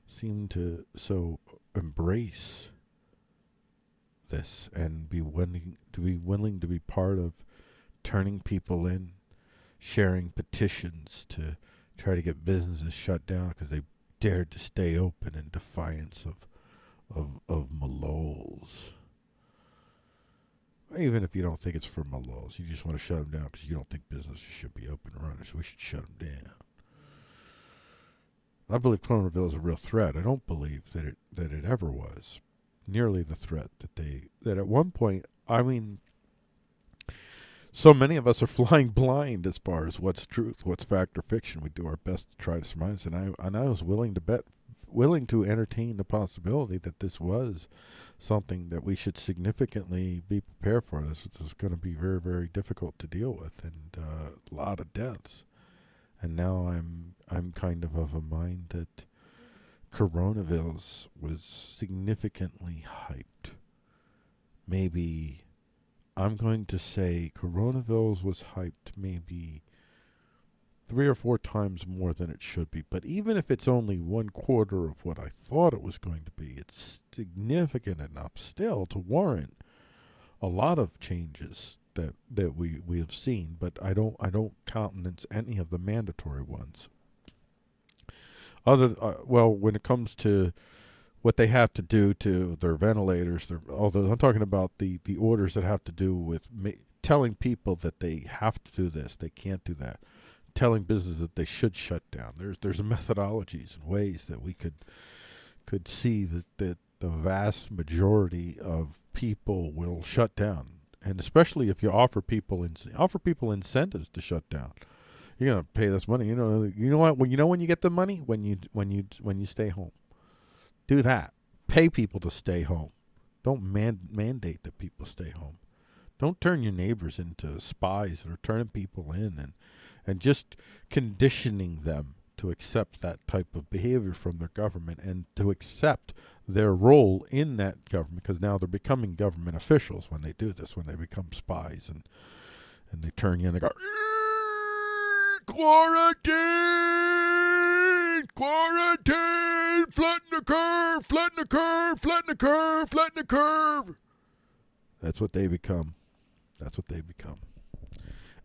seem to so embrace this and be willing to be part of turning people in, sharing petitions to try to get businesses shut down because they dared to stay open in defiance of Malols. Even if you don't think it's for Malols, you just want to shut them down because you don't think businesses should be open and running, so we should shut them down. I believe Coronaville is a real threat. I don't believe that it ever was nearly the threat that at one point, I mean, so many of us are flying blind as far as what's truth, what's fact or fiction. We do our best to try to surmise, and I was willing to entertain the possibility that this was something that we should significantly be prepared for. This is going to be very, very difficult to deal with, and a lot of deaths. And now I'm kind of a mind that Coronavilles was significantly hyped. Maybe I'm going to say Coronavilles was hyped maybe 3 or 4 times more than it should be. But even if it's only 1/4 of what I thought it was going to be, it's significant enough still to warrant a lot of changes that we have seen. But I don't countenance any of the mandatory ones. When it comes to what they have to do to their ventilators, although I'm talking about the orders that have to do with telling people that they have to do this, they can't do that, telling businesses that they should shut down. There's methodologies and ways that we could see that the vast majority of people will shut down, and especially if you offer people incentives to shut down. You're gonna pay this money. You know what? When you get the money, when you stay home. Do that. Pay people to stay home. Don't mandate that people stay home. Don't turn your neighbors into spies that are turning people in and just conditioning them to accept that type of behavior from their government and to accept their role in that government, because now they're becoming government officials when they do this, when they become spies and they turn you in and go, quarantine, flatten the curve, flatten the curve, flatten the curve, flatten the curve. That's what they become.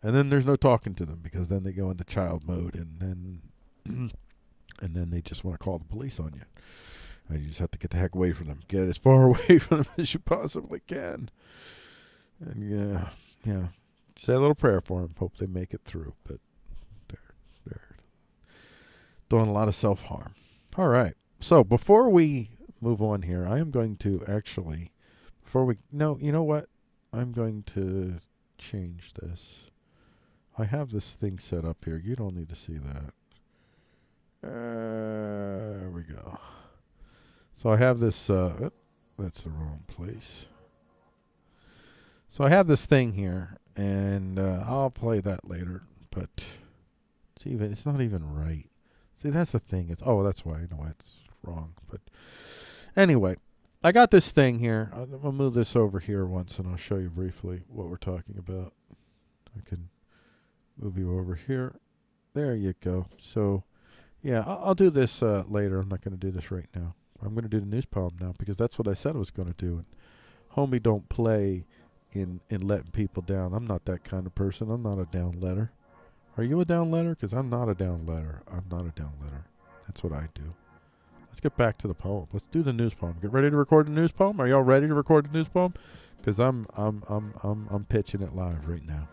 And then there's no talking to them, because then they go into child mode, and then they just want to call the police on you. And you just have to get the heck away from them. Get as far away from them as you possibly can. And yeah. Say a little prayer for them. Hope they make it through. But they're doing a lot of self-harm. All right. So before we move on here, I am going to actually, you know what? I'm going to change this. I have this thing set up here. You don't need to see that. There we go. So I have this That's the wrong place. So I have this thing here, and I'll play that later. But it's not even right. See, that's the thing. That's why I know it's wrong. But anyway, I got this thing here. I'll move this over here once, and I'll show you briefly what we're talking about. I can move you over here. There you go. So, yeah, I'll do this later. I'm not going to do this right now. I'm going to do the news poem now because that's what I said I was going to do. And homie don't play in letting people down. I'm not that kind of person. I'm not a down letter. Are you a down letter? Because I'm not a down letter. I'm not a down letter. That's what I do. Let's get back to the poem. Let's do the news poem. Get ready to record the news poem. Are y'all ready to record the news poem? Because I'm pitching it live right now.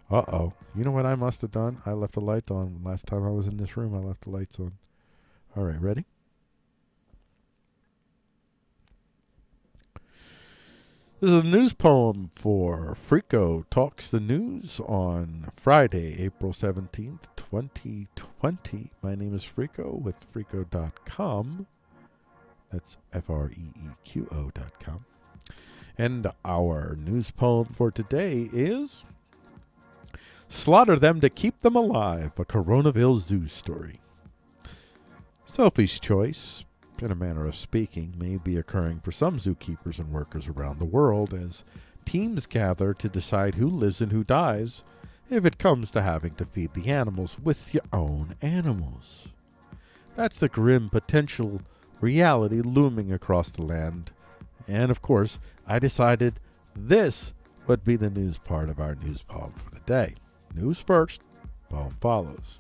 Uh-oh. You know what I must have done? I left the light on. Last time I was in this room, I left the lights on. All right, ready? This is a news poem for Frico Talks the News on Friday, April 17th, 2020. My name is Frico with Frico.com. That's FREEQO.com. And our news poem for today is Slaughter Them to Keep Them Alive, a Coronaville Zoo Story. Selfish choice, in a manner of speaking, may be occurring for some zookeepers and workers around the world as teams gather to decide who lives and who dies if it comes to having to feed the animals with your own animals. That's the grim potential reality looming across the land. And of course, I decided this would be the news part of our news poem for the day. News first, poem follows.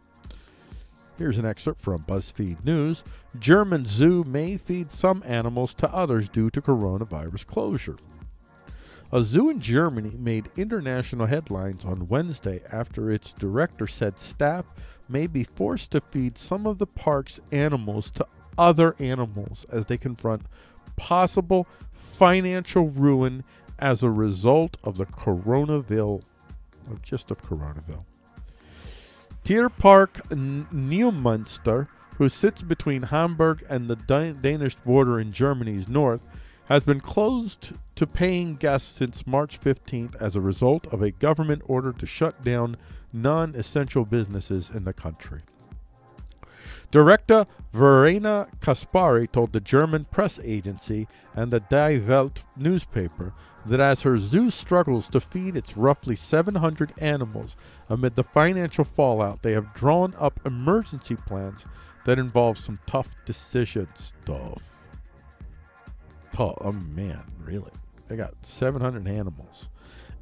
Here's an excerpt from BuzzFeed News. German zoo may feed some animals to others due to coronavirus closure. A zoo in Germany made international headlines on Wednesday after its director said staff may be forced to feed some of the park's animals to other animals as they confront possible financial ruin as a result of the Coronaville. Tierpark Neumünster, who sits between Hamburg and the Danish border in Germany's north, has been closed to paying guests since March 15th as a result of a government order to shut down non-essential businesses in the country. Director Verena Kaspari told the German press agency and the Die Welt newspaper that as her zoo struggles to feed its roughly 700 animals amid the financial fallout, they have drawn up emergency plans that involve some tough decisions. Oh man, really? They got 700 animals.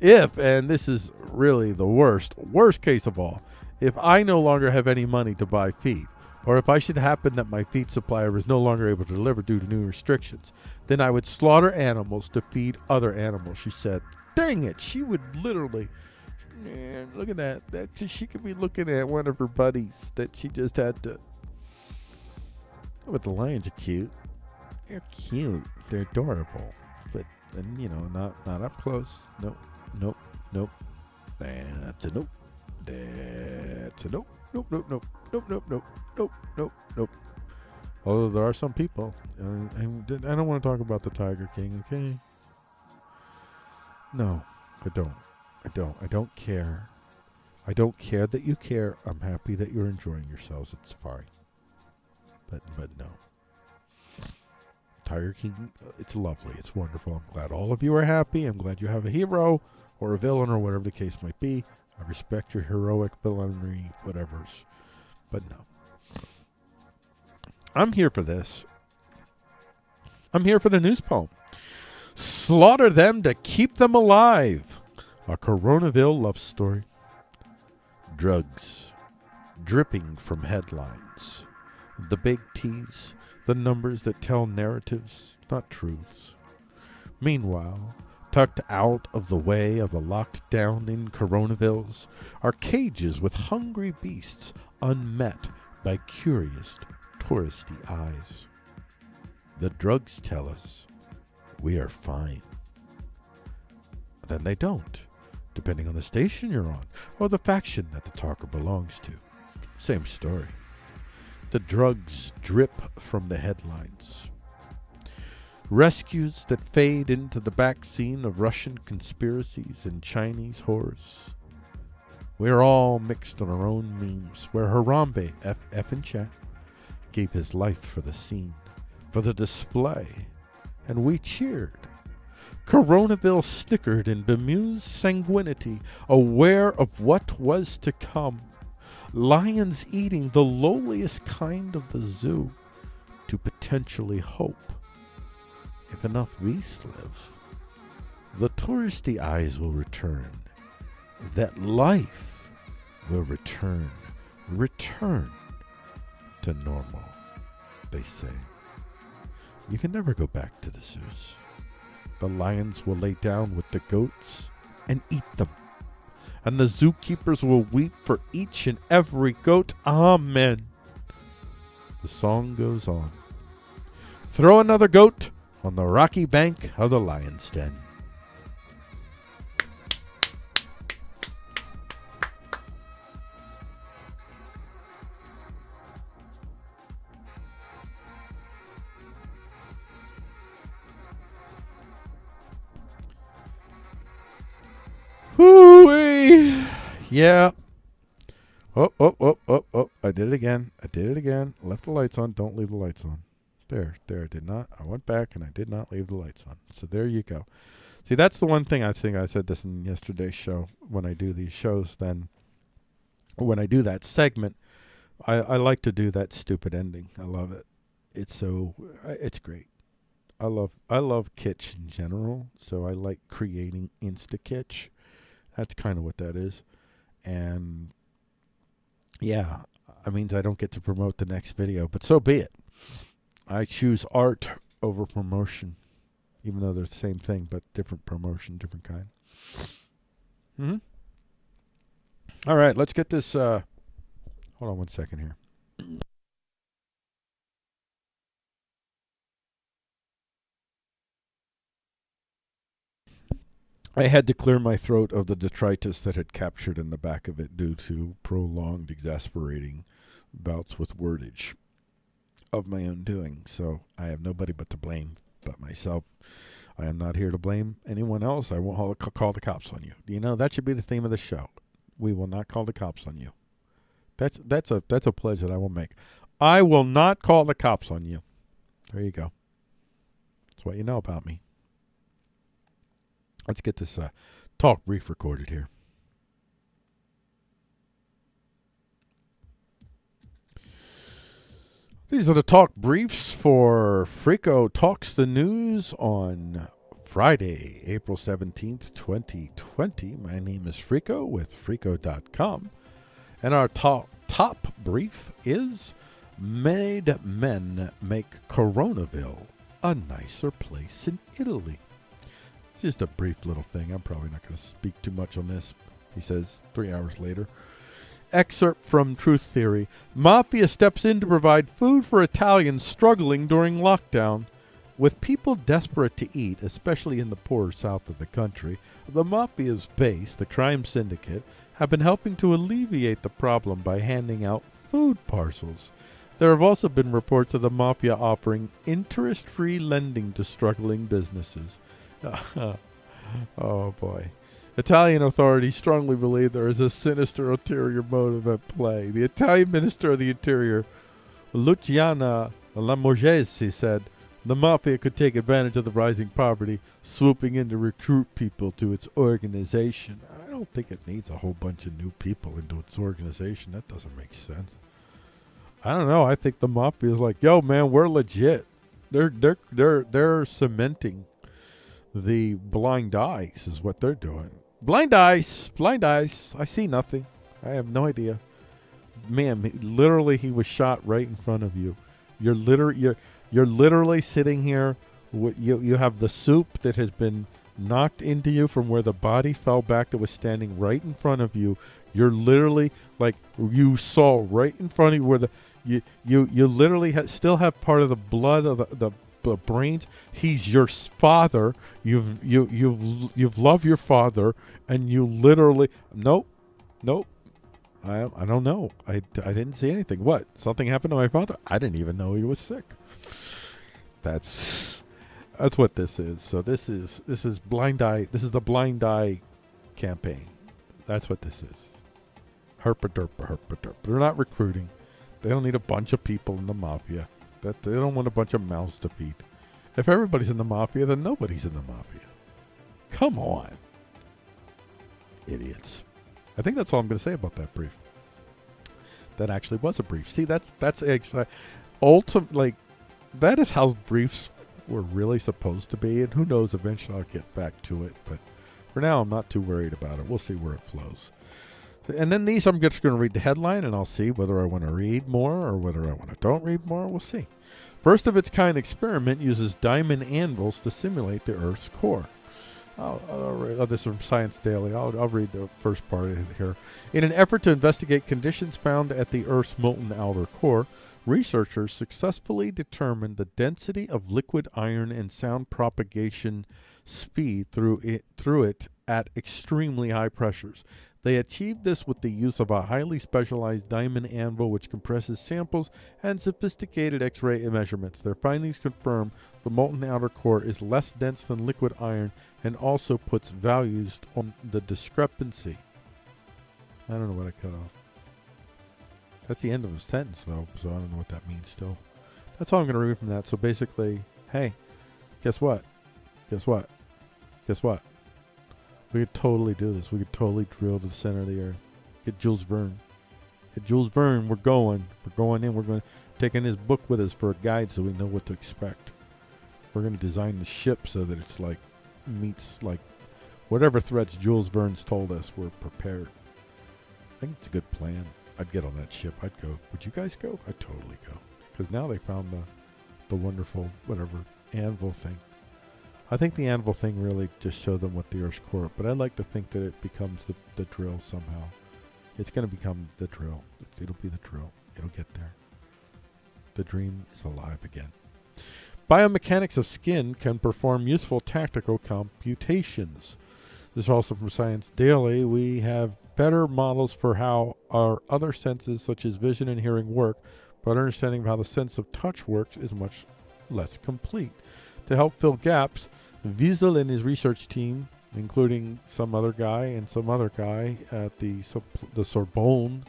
And this is really the worst case of all, if I no longer have any money to buy feed, or if I should happen that my feed supplier is no longer able to deliver due to new restrictions, then I would slaughter animals to feed other animals, she said. Dang it, she would literally, man, look at that. She could be looking at one of her buddies that she just had to. But the lions are cute. They're cute. They're adorable. But, not up close. Nope. That's a nope. That's a nope. Nope. Although there are some people. I don't want to talk about the Tiger King, okay? No, I don't. I don't care. I don't care that you care. I'm happy that you're enjoying yourselves. It's fine. But no. Tiger King, it's lovely. It's wonderful. I'm glad all of you are happy. I'm glad you have a hero or a villain or whatever the case might be. I respect your heroic villainy, whatever's. But no. I'm here for this. I'm here for the news poem. Slaughter them to keep them alive. A Coronaville love story. Drugs dripping from headlines. The big T's, the numbers that tell narratives, not truths. Meanwhile, tucked out of the way of the locked down in Coronavilles are cages with hungry beasts unmet by curious, touristy eyes. The drugs tell us we are fine. Then they don't, depending on the station you're on or the faction that the talker belongs to. Same story. The drugs drip from the headlines. Rescues that fade into the backseat of Russian conspiracies and Chinese horrors. We're all mixed on our own memes, where Harambe, F in chat, gave his life for the scene, for the display, and we cheered. Coronaville snickered in bemused sanguinity, aware of what was to come. Lions eating the lowliest kind of the zoo to potentially hope. If enough beasts live, the touristy eyes will return. That life will return to normal, they say. You can never go back to the zoos. The lions will lay down with the goats and eat them. And the zookeepers will weep for each and every goat. Amen. The song goes on. Throw another goat on the rocky bank of the lion's den. Hoo-wee. Yeah. Oh. I did it again. Left the lights on. Don't leave the lights on. There, I did not. I went back and I did not leave the lights on. So there you go. See, that's the one thing I think I said this in yesterday's show. When I do these shows, then when I do that segment, I like to do that stupid ending. I love it. It's great. I love kitsch in general, so I like creating insta kitsch. That's kind of what that is. And yeah, I mean, I don't get to promote the next video, but so be it. I choose art over promotion, even though they're the same thing, but different promotion, different kind. All right, let's get this. Hold on one second here. I had to clear my throat of the detritus that had captured in the back of it due to prolonged, exasperating bouts with wordage of my own doing. So I have nobody but to blame but myself. I am not here to blame anyone else. I won't call the cops on you. You know, that should be the theme of the show. We will not call the cops on you. That's a pledge that I will make. I will not call the cops on you. There you go. That's what you know about me. Let's get this talk brief recorded here. These are the talk briefs for Frico Talks the News on Friday, April 17th, 2020. My name is Frico with Frico.com. And our top brief is Made Men Make Coronaville a Nicer Place in Italy. It's just a brief little thing. I'm probably not going to speak too much on this. He says 3 hours later. Excerpt from Truth Theory. Mafia steps in to provide food for Italians struggling during lockdown. With people desperate to eat, especially in the poorer south of the country, the Mafia's base, the crime syndicate, have been helping to alleviate the problem by handing out food parcels. There have also been reports of the Mafia offering interest-free lending to struggling businesses. Oh boy. Italian authorities strongly believe there is a sinister ulterior motive at play. The Italian Minister of the Interior, Luciana Lamorgese, said the Mafia could take advantage of the rising poverty, swooping in to recruit people to its organization. I don't think it needs a whole bunch of new people into its organization. That doesn't make sense. I don't know. I think the Mafia is like, yo, man, we're legit. They're cementing the blind eyes is what they're doing. Blind eyes. I see nothing. I have no idea. Man, literally, he was shot right in front of you. You're literally sitting here. You have the soup that has been knocked into you from where the body fell back that was standing right in front of you. You're literally like you saw right in front of you where you literally still have part of the blood of the brains. He's your father. You've loved your father, and you literally nope. I don't know. I didn't see anything. What? Something happened to my father? I didn't even know he was sick. That's That's what this is. So this is blind eye. This is the blind eye campaign. That's what this is. Herpa-derpa. They're not recruiting. They don't need a bunch of people in the mafia. That they don't want a bunch of mouths to feed. If everybody's in the mafia, then nobody's in the mafia. Come on. Idiots. I think that's all I'm going to say about that brief. That actually was a brief. See, that's actually like that is how briefs were really supposed to be, and who knows, eventually I'll get back to it, but for now I'm not too worried about it. We'll see where it flows. And then these, I'm just going to read the headline, and I'll see whether I want to read more or whether I want to don't read more. We'll see. First of its kind experiment uses diamond anvils to simulate the Earth's core. This is from Science Daily. I'll read the first part of it here. In an effort to investigate conditions found at the Earth's molten outer core, researchers successfully determined the density of liquid iron and sound propagation speed through it at extremely high pressures. They achieved this with the use of a highly specialized diamond anvil which compresses samples and sophisticated X-ray measurements. Their findings confirm the molten outer core is less dense than liquid iron and also puts values on the discrepancy. I don't know what I cut off. That's the end of a sentence, though, so I don't know what that means still. That's all I'm going to read from that. So basically, hey, guess what? Guess what? Guess what? We could totally do this. We could totally drill to the center of the Earth. Get Jules Verne. Get Jules Verne. We're going. We're going in. We're going taking his book with us for a guide so we know what to expect. We're going to design the ship so that it's like meets like whatever threats Jules Verne's told us. We're prepared. I think it's a good plan. I'd get on that ship. I'd go. Would you guys go? I'd totally go. Because now they found the wonderful whatever anvil thing. I think the anvil thing really just showed them what the Earth's core. But I'd like to think that it becomes the drill somehow. It's going to become the drill. It'll be the drill. It'll get there. The dream is alive again. Biomechanics of skin can perform useful tactical computations. This is also from Science Daily. We have better models for how our other senses, such as vision and hearing, work, but understanding of how the sense of touch works is much less complete. To help fill gaps, Wiesel and his research team, including some other guy and some other guy at the Sorbonne,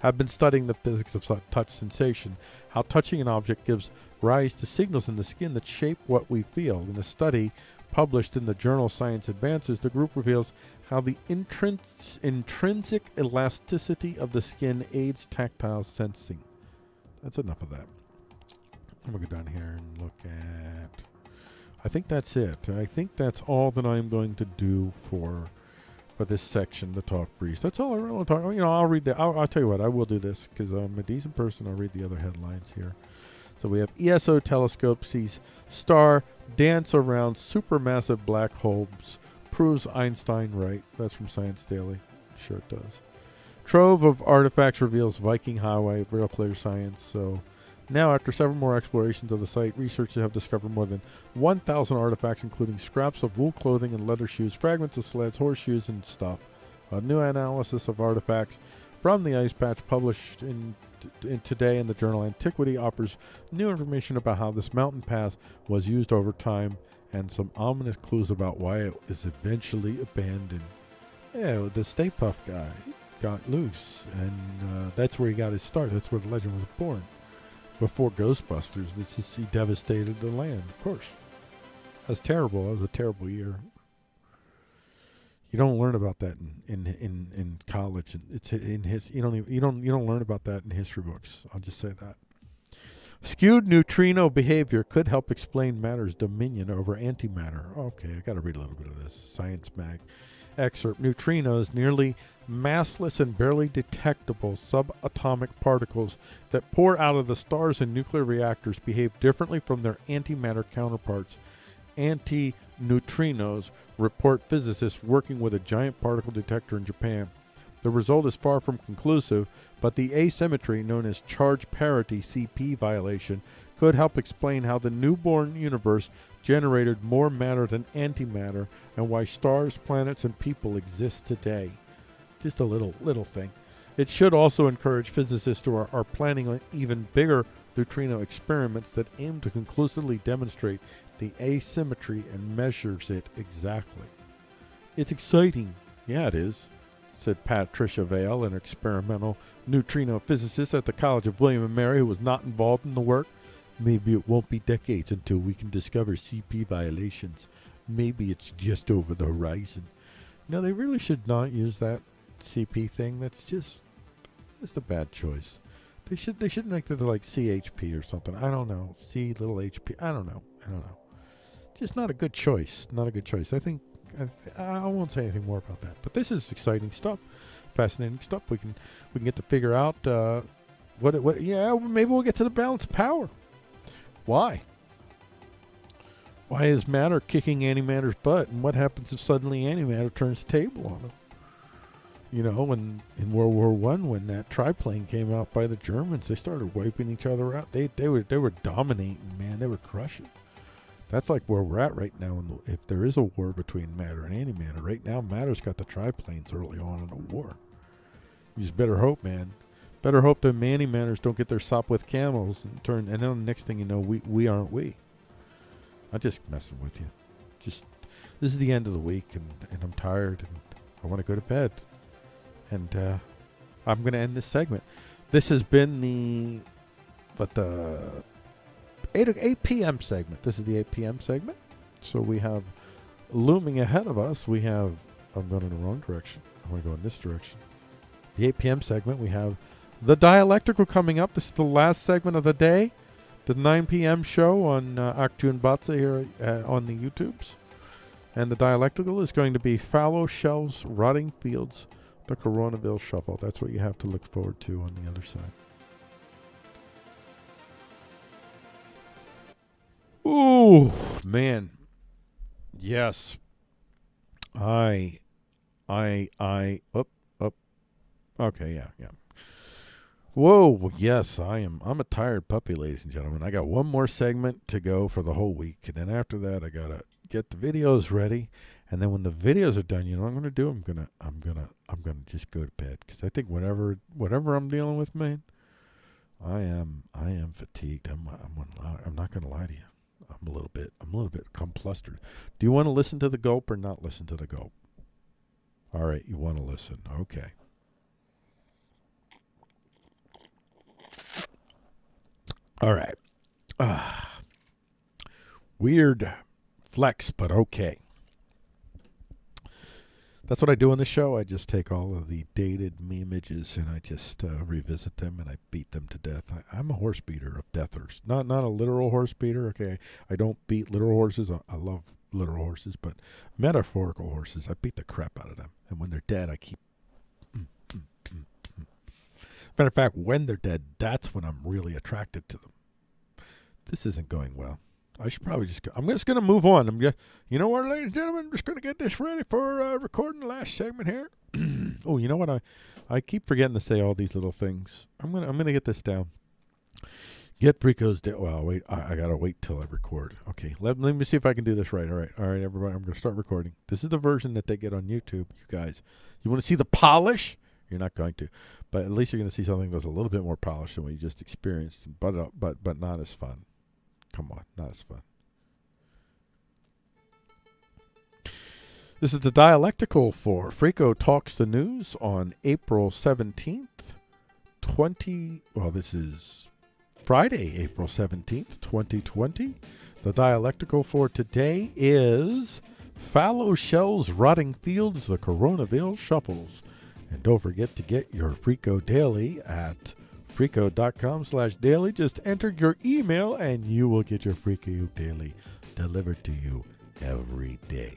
have been studying the physics of touch sensation, how touching an object gives rise to signals in the skin that shape what we feel. In a study published in the journal Science Advances, the group reveals how the intrinsic elasticity of the skin aids tactile sensing. That's enough of that. I'm going to go down here and look at... I think that's it. I think that's all that I'm going to do for this section, the talk briefs. That's all I really want to talk about. You know, I'll read the... I'll tell you what, I will do this because I'm a decent person. I'll read the other headlines here. So we have ESO telescope sees star dance around supermassive black holes, proves Einstein right. That's from Science Daily. Sure it does. Trove of artifacts reveals Viking Highway. Real clear science. So now, after several more explorations of the site, researchers have discovered more than 1,000 artifacts, including scraps of wool clothing and leather shoes, fragments of sleds, horseshoes, and stuff. A new analysis of artifacts from the ice patch published in today in the journal Antiquity offers new information about how this mountain pass was used over time and some ominous clues about why it is eventually abandoned. Yeah, the Stay Puft guy got loose, and that's where he got his start. That's where the legend was born. Before Ghostbusters, he devastated the land, of course. That's terrible. That was a terrible year. You don't learn about that in college. It's in his. You don't learn about that in history books. I'll just say that. Skewed neutrino behavior could help explain matter's dominion over antimatter. Okay, I got to read a little bit of this. Science Mag excerpt. Neutrinos, nearly massless and barely detectable subatomic particles that pour out of the stars in nuclear reactors, behave differently from their antimatter counterparts. Antineutrinos, report physicists working with a giant particle detector in Japan. The result is far from conclusive, but the asymmetry known as charge parity CP violation could help explain how the newborn universe generated more matter than antimatter and why stars, planets, and people exist today. Just a little thing. It should also encourage physicists who are planning an even bigger neutrino experiments that aim to conclusively demonstrate the asymmetry and measures it exactly. It's exciting. Yeah, it is, said Patricia Vale, an experimental neutrino physicist at the College of William & Mary who was not involved in the work. Maybe it won't be decades until we can discover CP violations. Maybe it's just over the horizon. No, they really should not use that CP thing. That's just a bad choice. They should make it like CHP or something. I don't know. C little HP. I don't know. Just not a good choice. Not a good choice. I think I won't say anything more about that. But this is exciting stuff, fascinating stuff. We can get to figure out what. Yeah, maybe we'll get to the balance of power. Why? Why is matter kicking antimatter's butt, and what happens if suddenly antimatter turns the table on them? You know, when in World War I, when that triplane came out by the Germans, they started wiping each other out. They were dominating, man. They were crushing. That's like where we're at right now. If there is a war between matter and antimatter, right now matter's got the triplanes early on in the war. You just better hope, man. Better hope the antimatters don't get their sop with camels and turn. And then the next thing you know, we aren't we. I'm just messing with you. This is the end of the week, and I'm tired, and I want to go to bed. And I'm going to end this segment. This has been the 8 p.m. segment. This is the 8 p.m. segment. So we have looming ahead of us. I'm going in the wrong direction. I want to go in this direction. The 8 p.m. segment, we have the Dialectical coming up. This is the last segment of the day. The 9 p.m. show on Aktu and Batsa here on the YouTubes. And the Dialectical is going to be Fallow, Shells, Rotting Fields, the Coronaville Shuffle. That's what you have to look forward to on the other side. Ooh, man. Yes. Okay, yeah. Whoa, yes, I'm a tired puppy, ladies and gentlemen. I got one more segment to go for the whole week, and then after that I gotta get the videos ready. And then when the videos are done, you know what I'm gonna do? I'm gonna just go to bed, because I think whatever I'm dealing with, man, I am fatigued. I'm not gonna lie to you. I'm a little bit flustered. Do you want to listen to the gulp or not listen to the gulp? All right, you want to listen. Okay. All right. Weird flex, but okay. That's what I do on the show. I just take all of the dated meme-ages and I just revisit them and I beat them to death. I'm a horse beater of deathers. Not a literal horse beater, okay? I don't beat literal horses. I love literal horses, but metaphorical horses, I beat the crap out of them. And when they're dead, I keep... Matter of fact, when they're dead, that's when I'm really attracted to them. This isn't going well. I should probably just go. I'm just going to move on. You know what, ladies and gentlemen? I'm just going to get this ready for recording the last segment here. Oh, you know what? I keep forgetting to say all these little things. I'm gonna get this down. Get Frico's day. Well, wait. I gotta wait till I record. Okay. Let me see if I can do this right. All right, everybody. I'm gonna start recording. This is the version that they get on YouTube. You guys, you want to see the polish? You're not going to, but at least you're going to see something that's a little bit more polished than what you just experienced, but not as fun. Come on, not as fun. This is the Dialectical for Frico Talks the News on April 17th, this is Friday, April 17th, 2020. The Dialectical for today is Fallow, Shells, Rotting Fields, the Coronaville Shuffles. And don't forget to get your Frico Daily at Frico.com/daily. Just enter your email and you will get your Frico Daily delivered to you every day.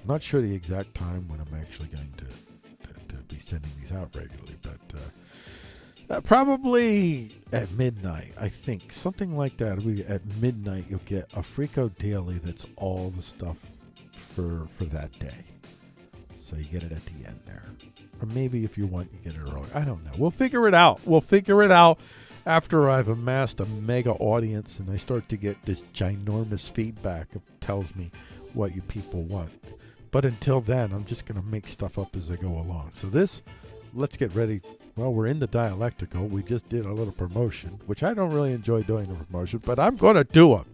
I'm not sure the exact time when I'm actually going to be sending these out regularly, but probably at midnight, I think. Something like that. At midnight, you'll get a Frico Daily that's all the stuff for that day. So you get it at the end there. Or maybe if you want, you get it early. I don't know. We'll figure it out. After I've amassed a mega audience and I start to get this ginormous feedback that tells me what you people want. But until then, I'm just going to make stuff up as I go along. So let's get ready Well, we're in the Dialectical. We just did a little promotion, which I don't really enjoy doing the promotion, but I'm going to do them.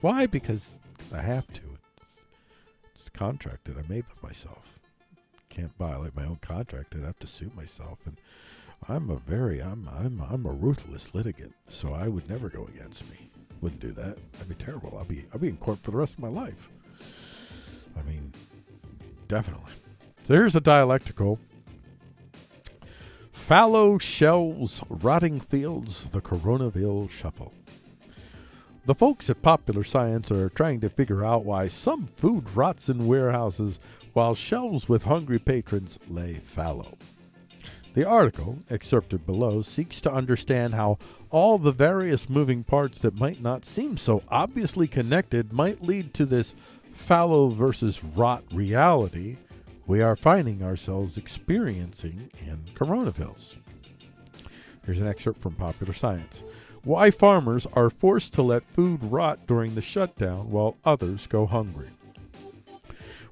Why? Because I have to. It's a contract that I made with myself. Can't violate my own contract. I'd have to sue myself, and I'm a ruthless litigant, so I would never go against me. Wouldn't do that. That'd be terrible. I'll be in court for the rest of my life. I mean, definitely. So here's the Dialectical. Fallow shelves, rotting fields, the Coronaville shuffle. The folks at Popular Science are trying to figure out why some food rots in warehouses while shelves with hungry patrons lay fallow. The article, excerpted below, seeks to understand how all the various moving parts that might not seem so obviously connected might lead to this fallow versus rot reality we are finding ourselves experiencing in Coronavilles. Here's an excerpt from Popular Science. Why farmers are forced to let food rot during the shutdown while others go hungry.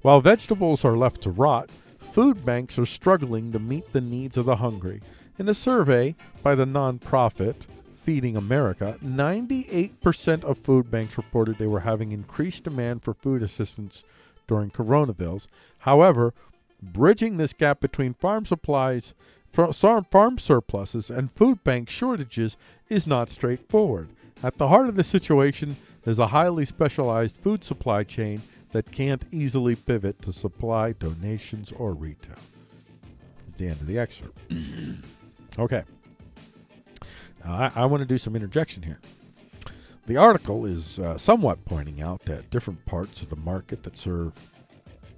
While vegetables are left to rot, food banks are struggling to meet the needs of the hungry. In a survey by the nonprofit Feeding America, 98% of food banks reported they were having increased demand for food assistance during Coronavilles. However, bridging this gap between farm supplies, farm surpluses, and food bank shortages is not straightforward. At the heart of the situation is a highly specialized food supply chain that can't easily pivot to supply, donations, or retail. It's the end of the excerpt. Okay. Now, I want to do some interjection here. The article is somewhat pointing out that different parts of the market that serve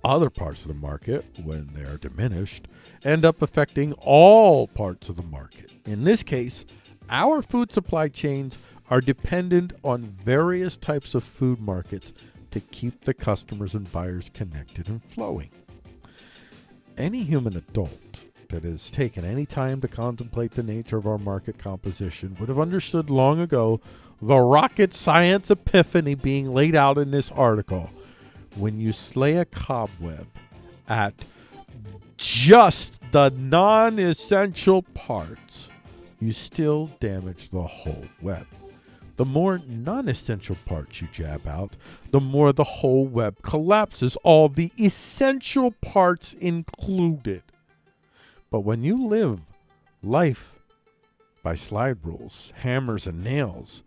other parts of the market, when they are diminished, end up affecting all parts of the market. In this case, our food supply chains are dependent on various types of food markets to keep the customers and buyers connected and flowing. Any human adult that has taken any time to contemplate the nature of our market composition would have understood long ago the rocket science epiphany being laid out in this article. When you slay a cobweb at just the non-essential parts, you still damage the whole web. The more non-essential parts you jab out, the more the whole web collapses, all the essential parts included. But when you live life by slide rules, hammers, and nails,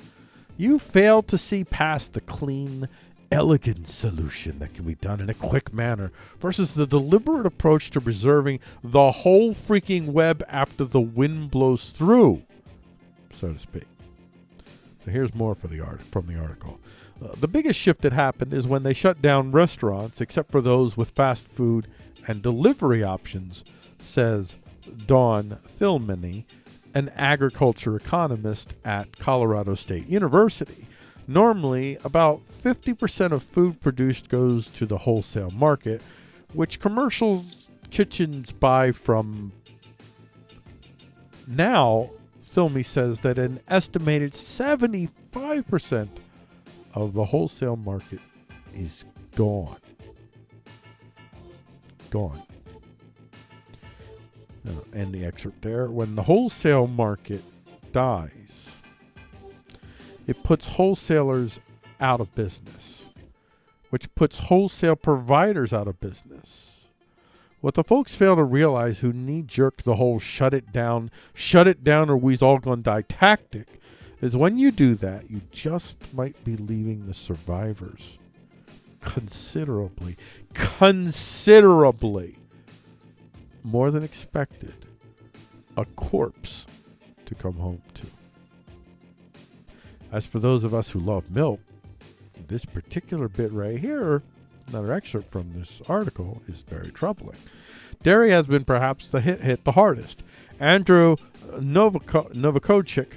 you fail to see past the clean, elegant solution that can be done in a quick manner versus the deliberate approach to preserving the whole freaking web after the wind blows through, so to speak. So here's more from the article. The biggest shift that happened is when they shut down restaurants, except for those with fast food and delivery options, says Dawn Thilmany, an agriculture economist at Colorado State University. Normally, about 50% of food produced goes to the wholesale market, which commercial kitchens buy from. Now, Thilmy says that an estimated 75% of the wholesale market is gone. Gone. And the excerpt there. When the wholesale market dies, it puts wholesalers out of business, which puts wholesale providers out of business. What the folks fail to realize who knee-jerk the whole shut it down or we's all gonna die tactic is when you do that, you just might be leaving the survivors considerably more than expected a corpse to come home to. As for those of us who love milk, this particular bit right here, another excerpt from this article, is very troubling. Dairy has been perhaps the hit the hardest. Andrew Novakovic,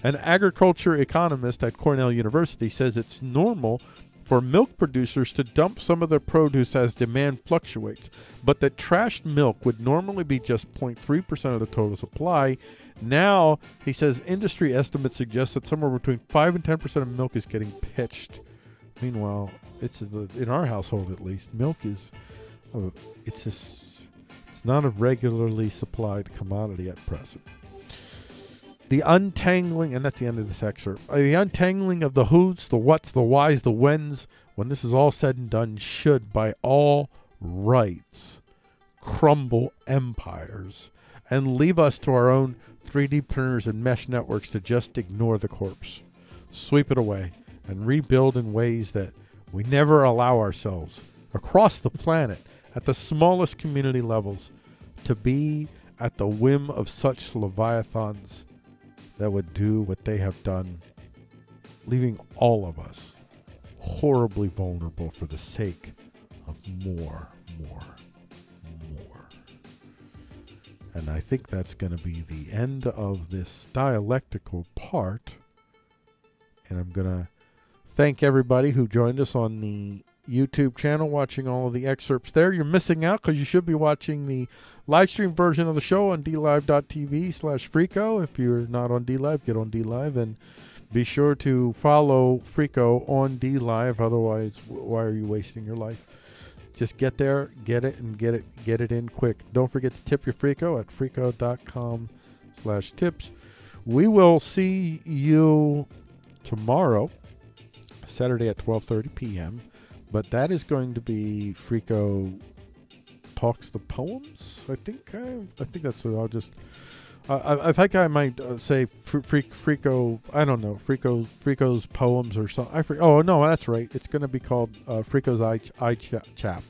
an agriculture economist at Cornell University, says it's normal for milk producers to dump some of their produce as demand fluctuates, but that trashed milk would normally be just 0.3% of the total supply. Now, he says industry estimates suggest that somewhere between 5 and 10% of milk is getting pitched. Meanwhile, it's in our household at least, milk is it's It's not a regularly supplied commodity at present. The untangling, and that's the end of this excerpt, the untangling of the who's, the what's, the why's, the when's, when this is all said and done, should, by all rights, crumble empires and leave us to our own 3D printers and mesh networks to just ignore the corpse, sweep it away, and rebuild in ways that we never allow ourselves, across the planet, at the smallest community levels, to be at the whim of such leviathans that would do what they have done, leaving all of us horribly vulnerable for the sake of more. And I think that's going to be the end of this dialectical part. And I'm going to thank everybody who joined us on the YouTube channel, watching all of the excerpts there. You're missing out because you should be watching the live stream version of the show on dlive.tv/Freako. If you're not on DLive, get on DLive, and be sure to follow Freako on DLive. Otherwise, why are you wasting your life? Just get there, get it, and get it in quick. Don't forget to tip your Freako at freako.com/tips. We will see you tomorrow, Saturday at 12:30 p.m. But that is going to be Freako Talks the Poems. I think that's what I'll just. I think I might say Freako. I don't know, Freako's Poems or something. Oh no, that's right. It's going to be called Freako's eye chap.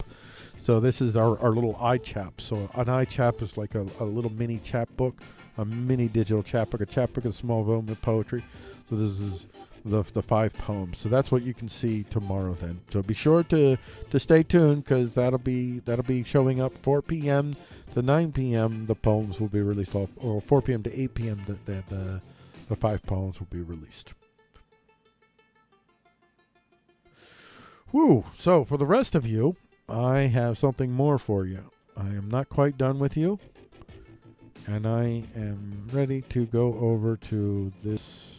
So this is our little eye chap. So an eye chap is like a little mini chap book, a mini digital chap book, a chap book of small volume of poetry. So this is the 5 poems. So that's what you can see tomorrow then. So be sure to stay tuned, because that'll be showing up 4 p.m. to 9 p.m. The poems will be released off, or 4 p.m. to 8 p.m. the 5 poems will be released. Whew. So for the rest of you, I have something more for you. I am not quite done with you, and I am ready to go over to this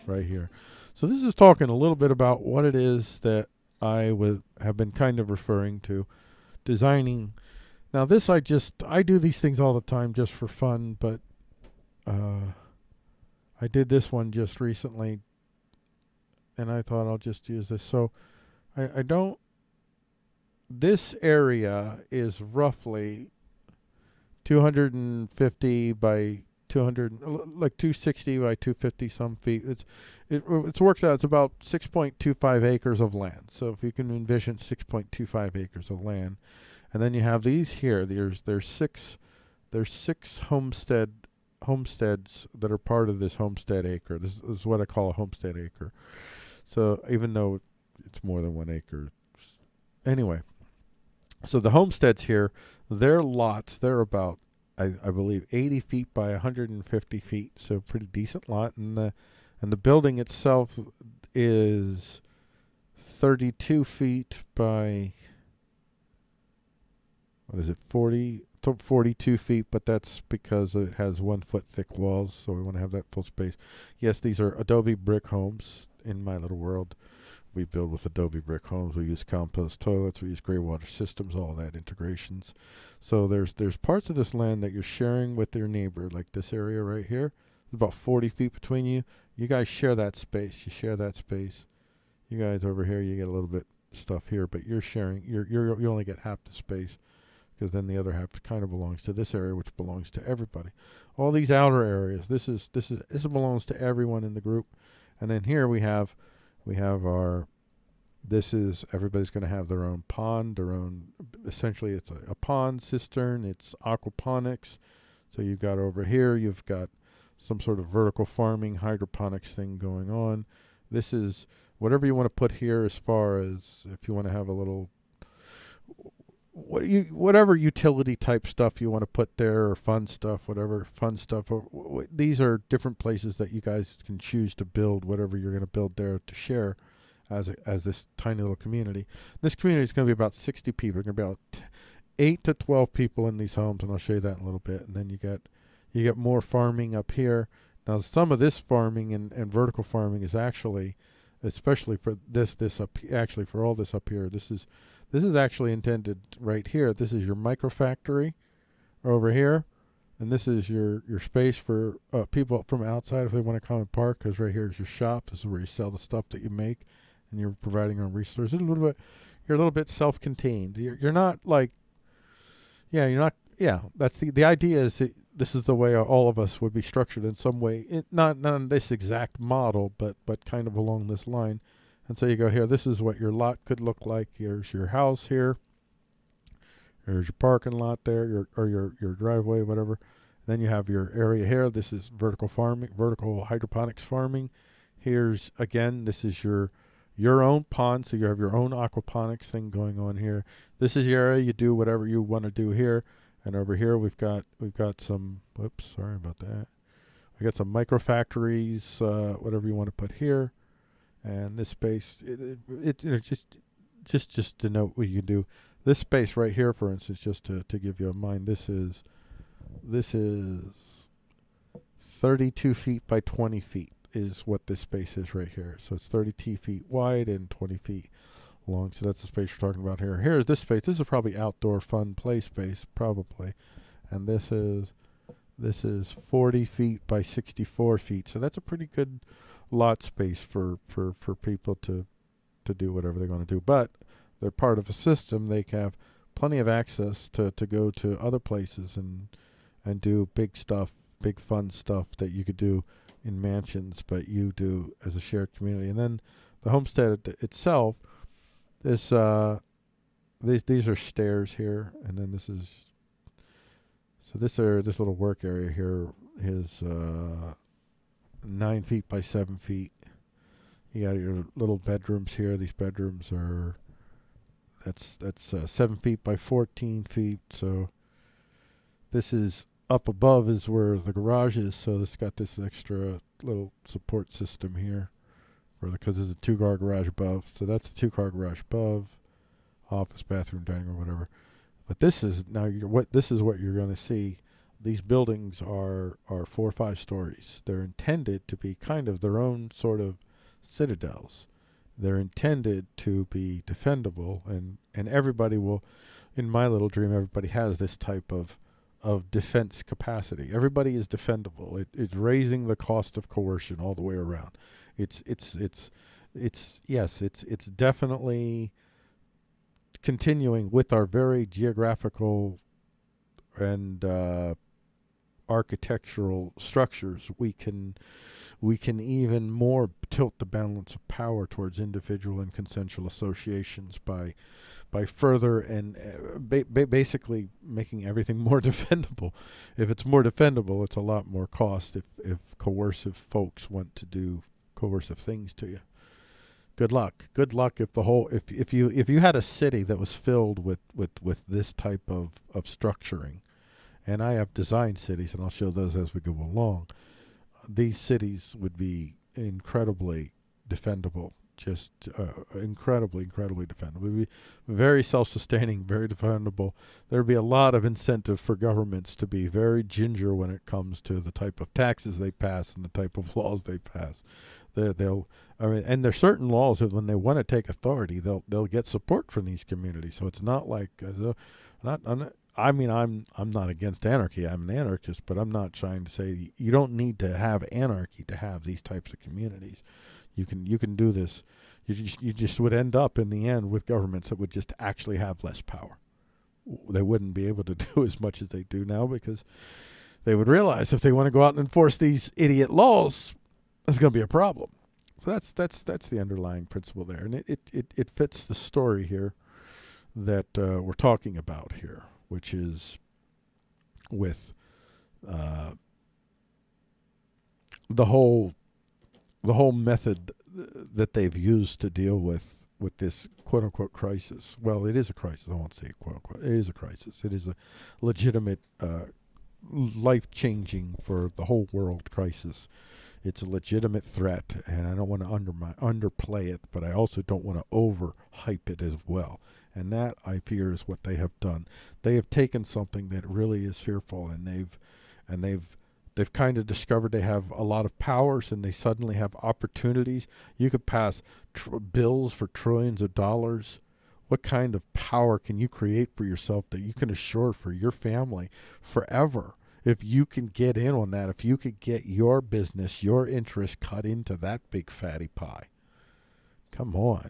right here. So this is talking a little bit about what it is that I have been kind of referring to, designing. Now this I do these things all the time just for fun, but I did this one just recently, and I thought I'll just use this. So this area is roughly 250 by 200, like 260 by 250 some feet. It's worked out. It's about 6.25 acres of land. So if you can envision 6.25 acres of land, and then you have these here. There's six homesteads that are part of this homestead acre. This is what I call a homestead acre. So even though it's more than 1 acre, anyway. So the homesteads here, their lots, they're about, I believe, 80 feet by 150 feet, so pretty decent lot. And the building itself is 32 feet by, 42 feet, but that's because it has 1 foot thick walls, so we want to have that full space. Yes, these are Adobe brick homes. In my little world, we build with Adobe brick homes. We use compost toilets. We use gray water systems, all that integrations. So there's parts of this land that you're sharing with your neighbor, like this area right here. There's about 40 feet between you. You guys share that space. You share that space. You guys over here, you get a little bit stuff here, but you're sharing. You only get half the space, because then the other half kind of belongs to this area, which belongs to everybody. All these outer areas, this belongs to everyone in the group. And then here we have our, everybody's going to have their own pond, essentially it's a pond cistern, it's aquaponics. So you've got over here, you've got some sort of vertical farming, hydroponics thing going on. This is whatever you want to put here, as far as if you want to have a little, whatever utility type stuff you want to put there, or fun stuff, whatever fun stuff. These are different places that you guys can choose to build whatever you're going to build there to share as this tiny little community. This community is going to be about 60 people. There's going to be about 8 to 12 people in these homes, and I'll show you that in a little bit. And then you get more farming up here. Now some of this farming and vertical farming is actually, especially for this up, actually for all this up here, this is actually intended right here. This is your microfactory over here. And this is your space for people from outside if they want to come and park, because right here is your shop. This is where you sell the stuff that you make, and you're providing your own resources. You're a little bit self-contained. You're not like, yeah, you're not, yeah. That's the idea is that this is the way all of us would be structured in some way. Not in this exact model, but kind of along this line. And so you go here. This is what your lot could look like. Here's your house here. There's your parking lot there, your driveway, whatever. Then you have your area here. This is vertical farming, vertical hydroponics farming. Here's, again, this is your own pond, so you have your own aquaponics thing going on here. This is your area. You do whatever you want to do here. And over here we've got some, whoops, sorry about that. We got some micro factories, whatever you want to put here. And this space, just to note what you can do. This space right here, for instance, just to give you a mind, this is 32 feet by 20 feet is what this space is right here. So it's 32 feet wide and 20 feet long. So that's the space we're talking about here. Here's this space. This is probably outdoor fun play space, probably. And this is 40 feet by 64 feet. So that's a pretty good lot space for people to do whatever they're going to do. But they're part of a system. They have plenty of access to go to other places and do big stuff, big fun stuff that you could do in mansions, but you do as a shared community. And then the homestead itself is these are stairs here, and then this is this little work area here is 9 feet by 7 feet. You got your little bedrooms here. These bedrooms are that's 7 feet by 14 feet. So this is up above is where the garage is. So it's got this extra little support system here because there's a 2-car garage above. So that's the 2-car garage above, office, bathroom, dining room, whatever. But this is now this is what you're going to see. These buildings are 4 or 5 stories. They're intended to be kind of their own sort of citadels. They're intended to be defendable, and everybody will, in my little dream, everybody has this type of defense capacity. Everybody is defendable. It's raising the cost of coercion all the way around. It's definitely continuing with our very geographical and architectural structures. We can even more tilt the balance of power towards individual and consensual associations by further and basically making everything more defendable. If it's more defendable, it's a lot more cost if coercive folks want to do coercive things to you. Good luck. Good luck if you had a city that was filled with this type of structuring. And I have designed cities, and I'll show those as we go along. These cities would be incredibly defendable, just incredibly defendable. It would be very self-sustaining, very defendable. There would be a lot of incentive for governments to be very ginger when it comes to the type of taxes they pass and the type of laws they pass. And there's certain laws that when they want to take authority, they'll get support from these communities. So it's not like I'm not against anarchy. I'm an anarchist, but I'm not trying to say you don't need to have anarchy to have these types of communities. You can do this. You just would end up in the end with governments that would just actually have less power. They wouldn't be able to do as much as they do now because they would realize if they want to go out and enforce these idiot laws, there's going to be a problem. So that's the underlying principle there, and it fits the story here that we're talking about here, which is with the whole method that they've used to deal with this quote unquote crisis. Well, it is a crisis. I won't say quote unquote. It is a crisis. It is a legitimate, life changing for the whole world crisis. It's a legitimate threat, and I don't want to underplay it, but I also don't want to overhype it as well. And that, I fear, is what they have done. They have taken something that really is fearful, and they've kind of discovered they have a lot of powers, and they suddenly have opportunities. You could pass bills for trillions of dollars. What kind of power can you create for yourself that you can assure for your family forever? If you can get in on that, if you could get your business, your interest cut into that big fatty pie. Come on.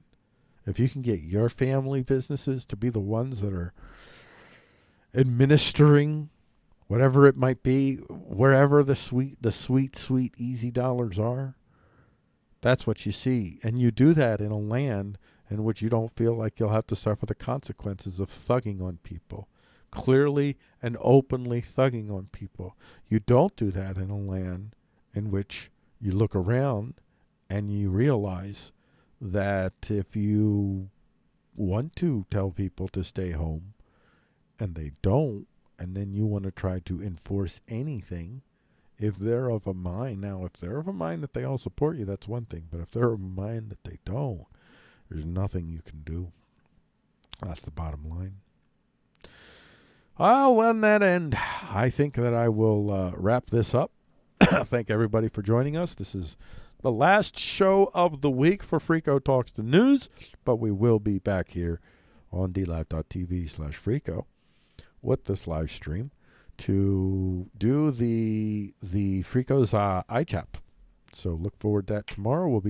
If you can get your family businesses to be the ones that are administering whatever it might be, wherever the sweet, easy dollars are, that's what you see. And you do that in a land in which you don't feel like you'll have to suffer the consequences of thugging on people. Clearly and openly thugging on people. You don't do that in a land in which you look around and you realize that if you want to tell people to stay home and they don't, and then you want to try to enforce anything, if they're of a mind, now if they're of a mind that they all support you, that's one thing, but if they're of a mind that they don't, there's nothing you can do. That's the bottom line. Well, on that end, I think that I will wrap this up. Thank everybody for joining us. This is the last show of the week for Freako Talks the News, but we will be back here on dlive.tv/Freako with this live stream to do the Freako's iChap. So look forward to that tomorrow.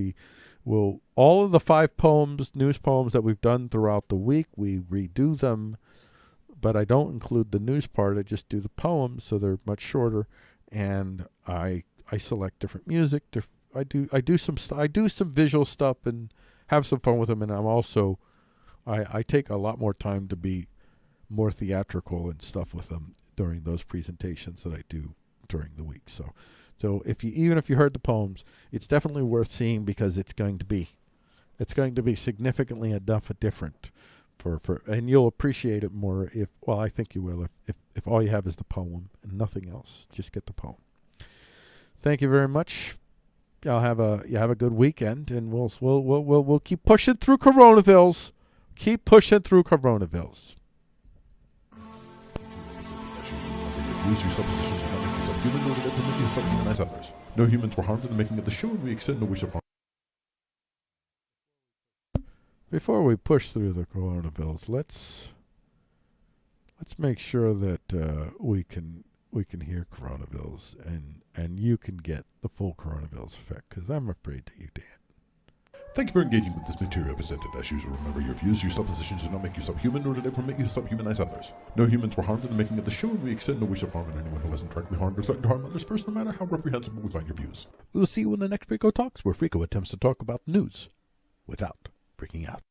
We'll all of the 5 poems, news poems that we've done throughout the week, we redo them, but I don't include the news part. I just do the poems, so they're much shorter, and I select different music. I do some visual stuff and have some fun with them, and I'm also I take a lot more time to be more theatrical and stuff with them during those presentations that I do during the week. So even if you heard the poems, it's definitely worth seeing because it's going to be significantly enough different for and you'll appreciate it more I think you will if all you have is the poem and nothing else. Just get the poem. Thank you very much. Y'all have a good weekend, and we'll keep pushing through Coronavilles. Keep pushing through Coronavilles. Use your suppositions to not make yourself human, nor to make yourself humanize others. No humans were harmed in the making of the show, and we extend no wish of harm. Before we push through the Coronavilles, let's make sure that we can hear Coronavilles and you can get the full Coronavilles effect, because I'm afraid that you did. Thank you for engaging with this material presented. As usual, remember your views, your suppositions do not make you subhuman, nor do they permit you to subhumanize others. No humans were harmed in the making of the show, and we extend no wish of harm in anyone who hasn't directly harmed or threatened to harm others first, no matter how reprehensible we find your views. We will see you in the next Freako Talks, where Freako attempts to talk about news without freaking out.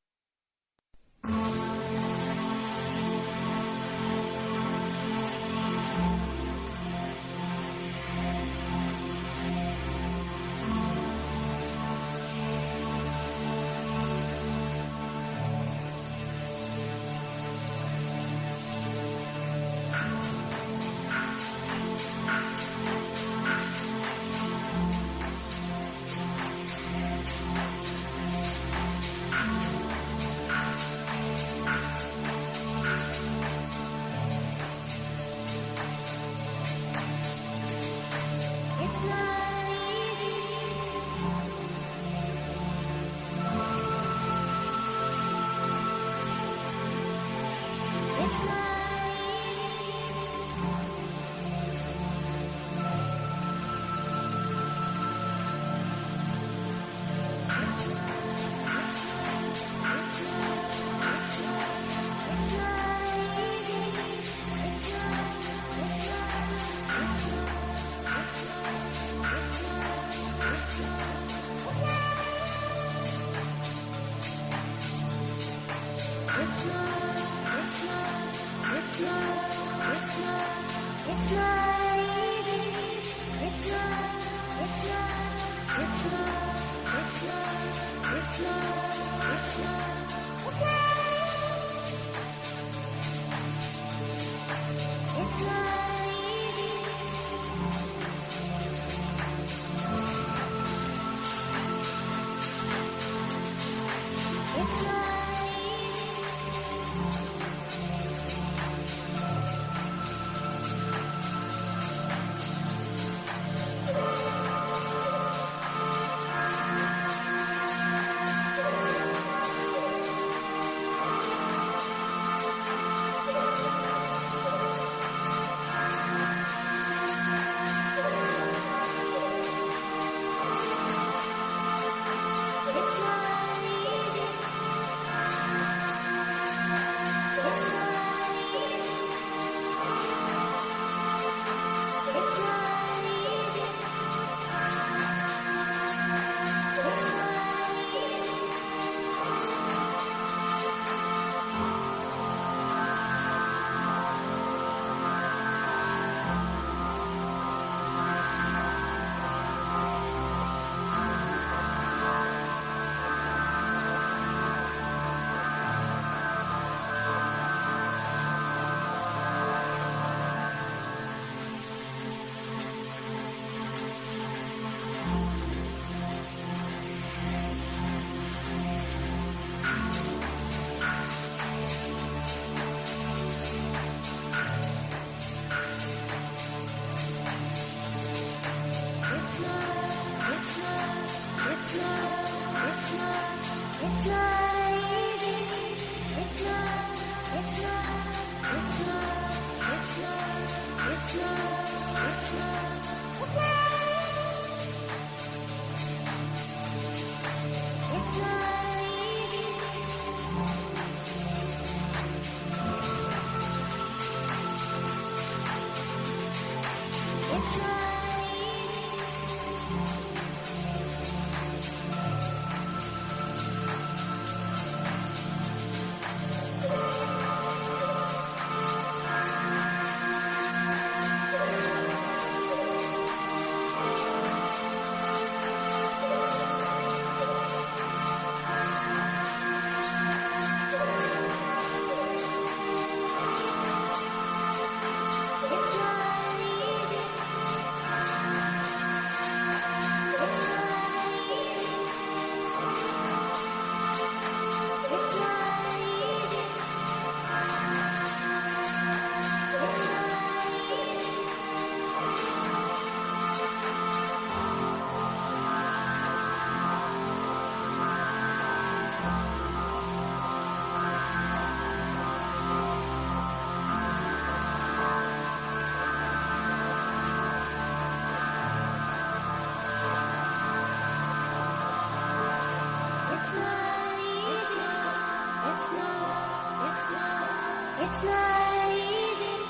It's not easy.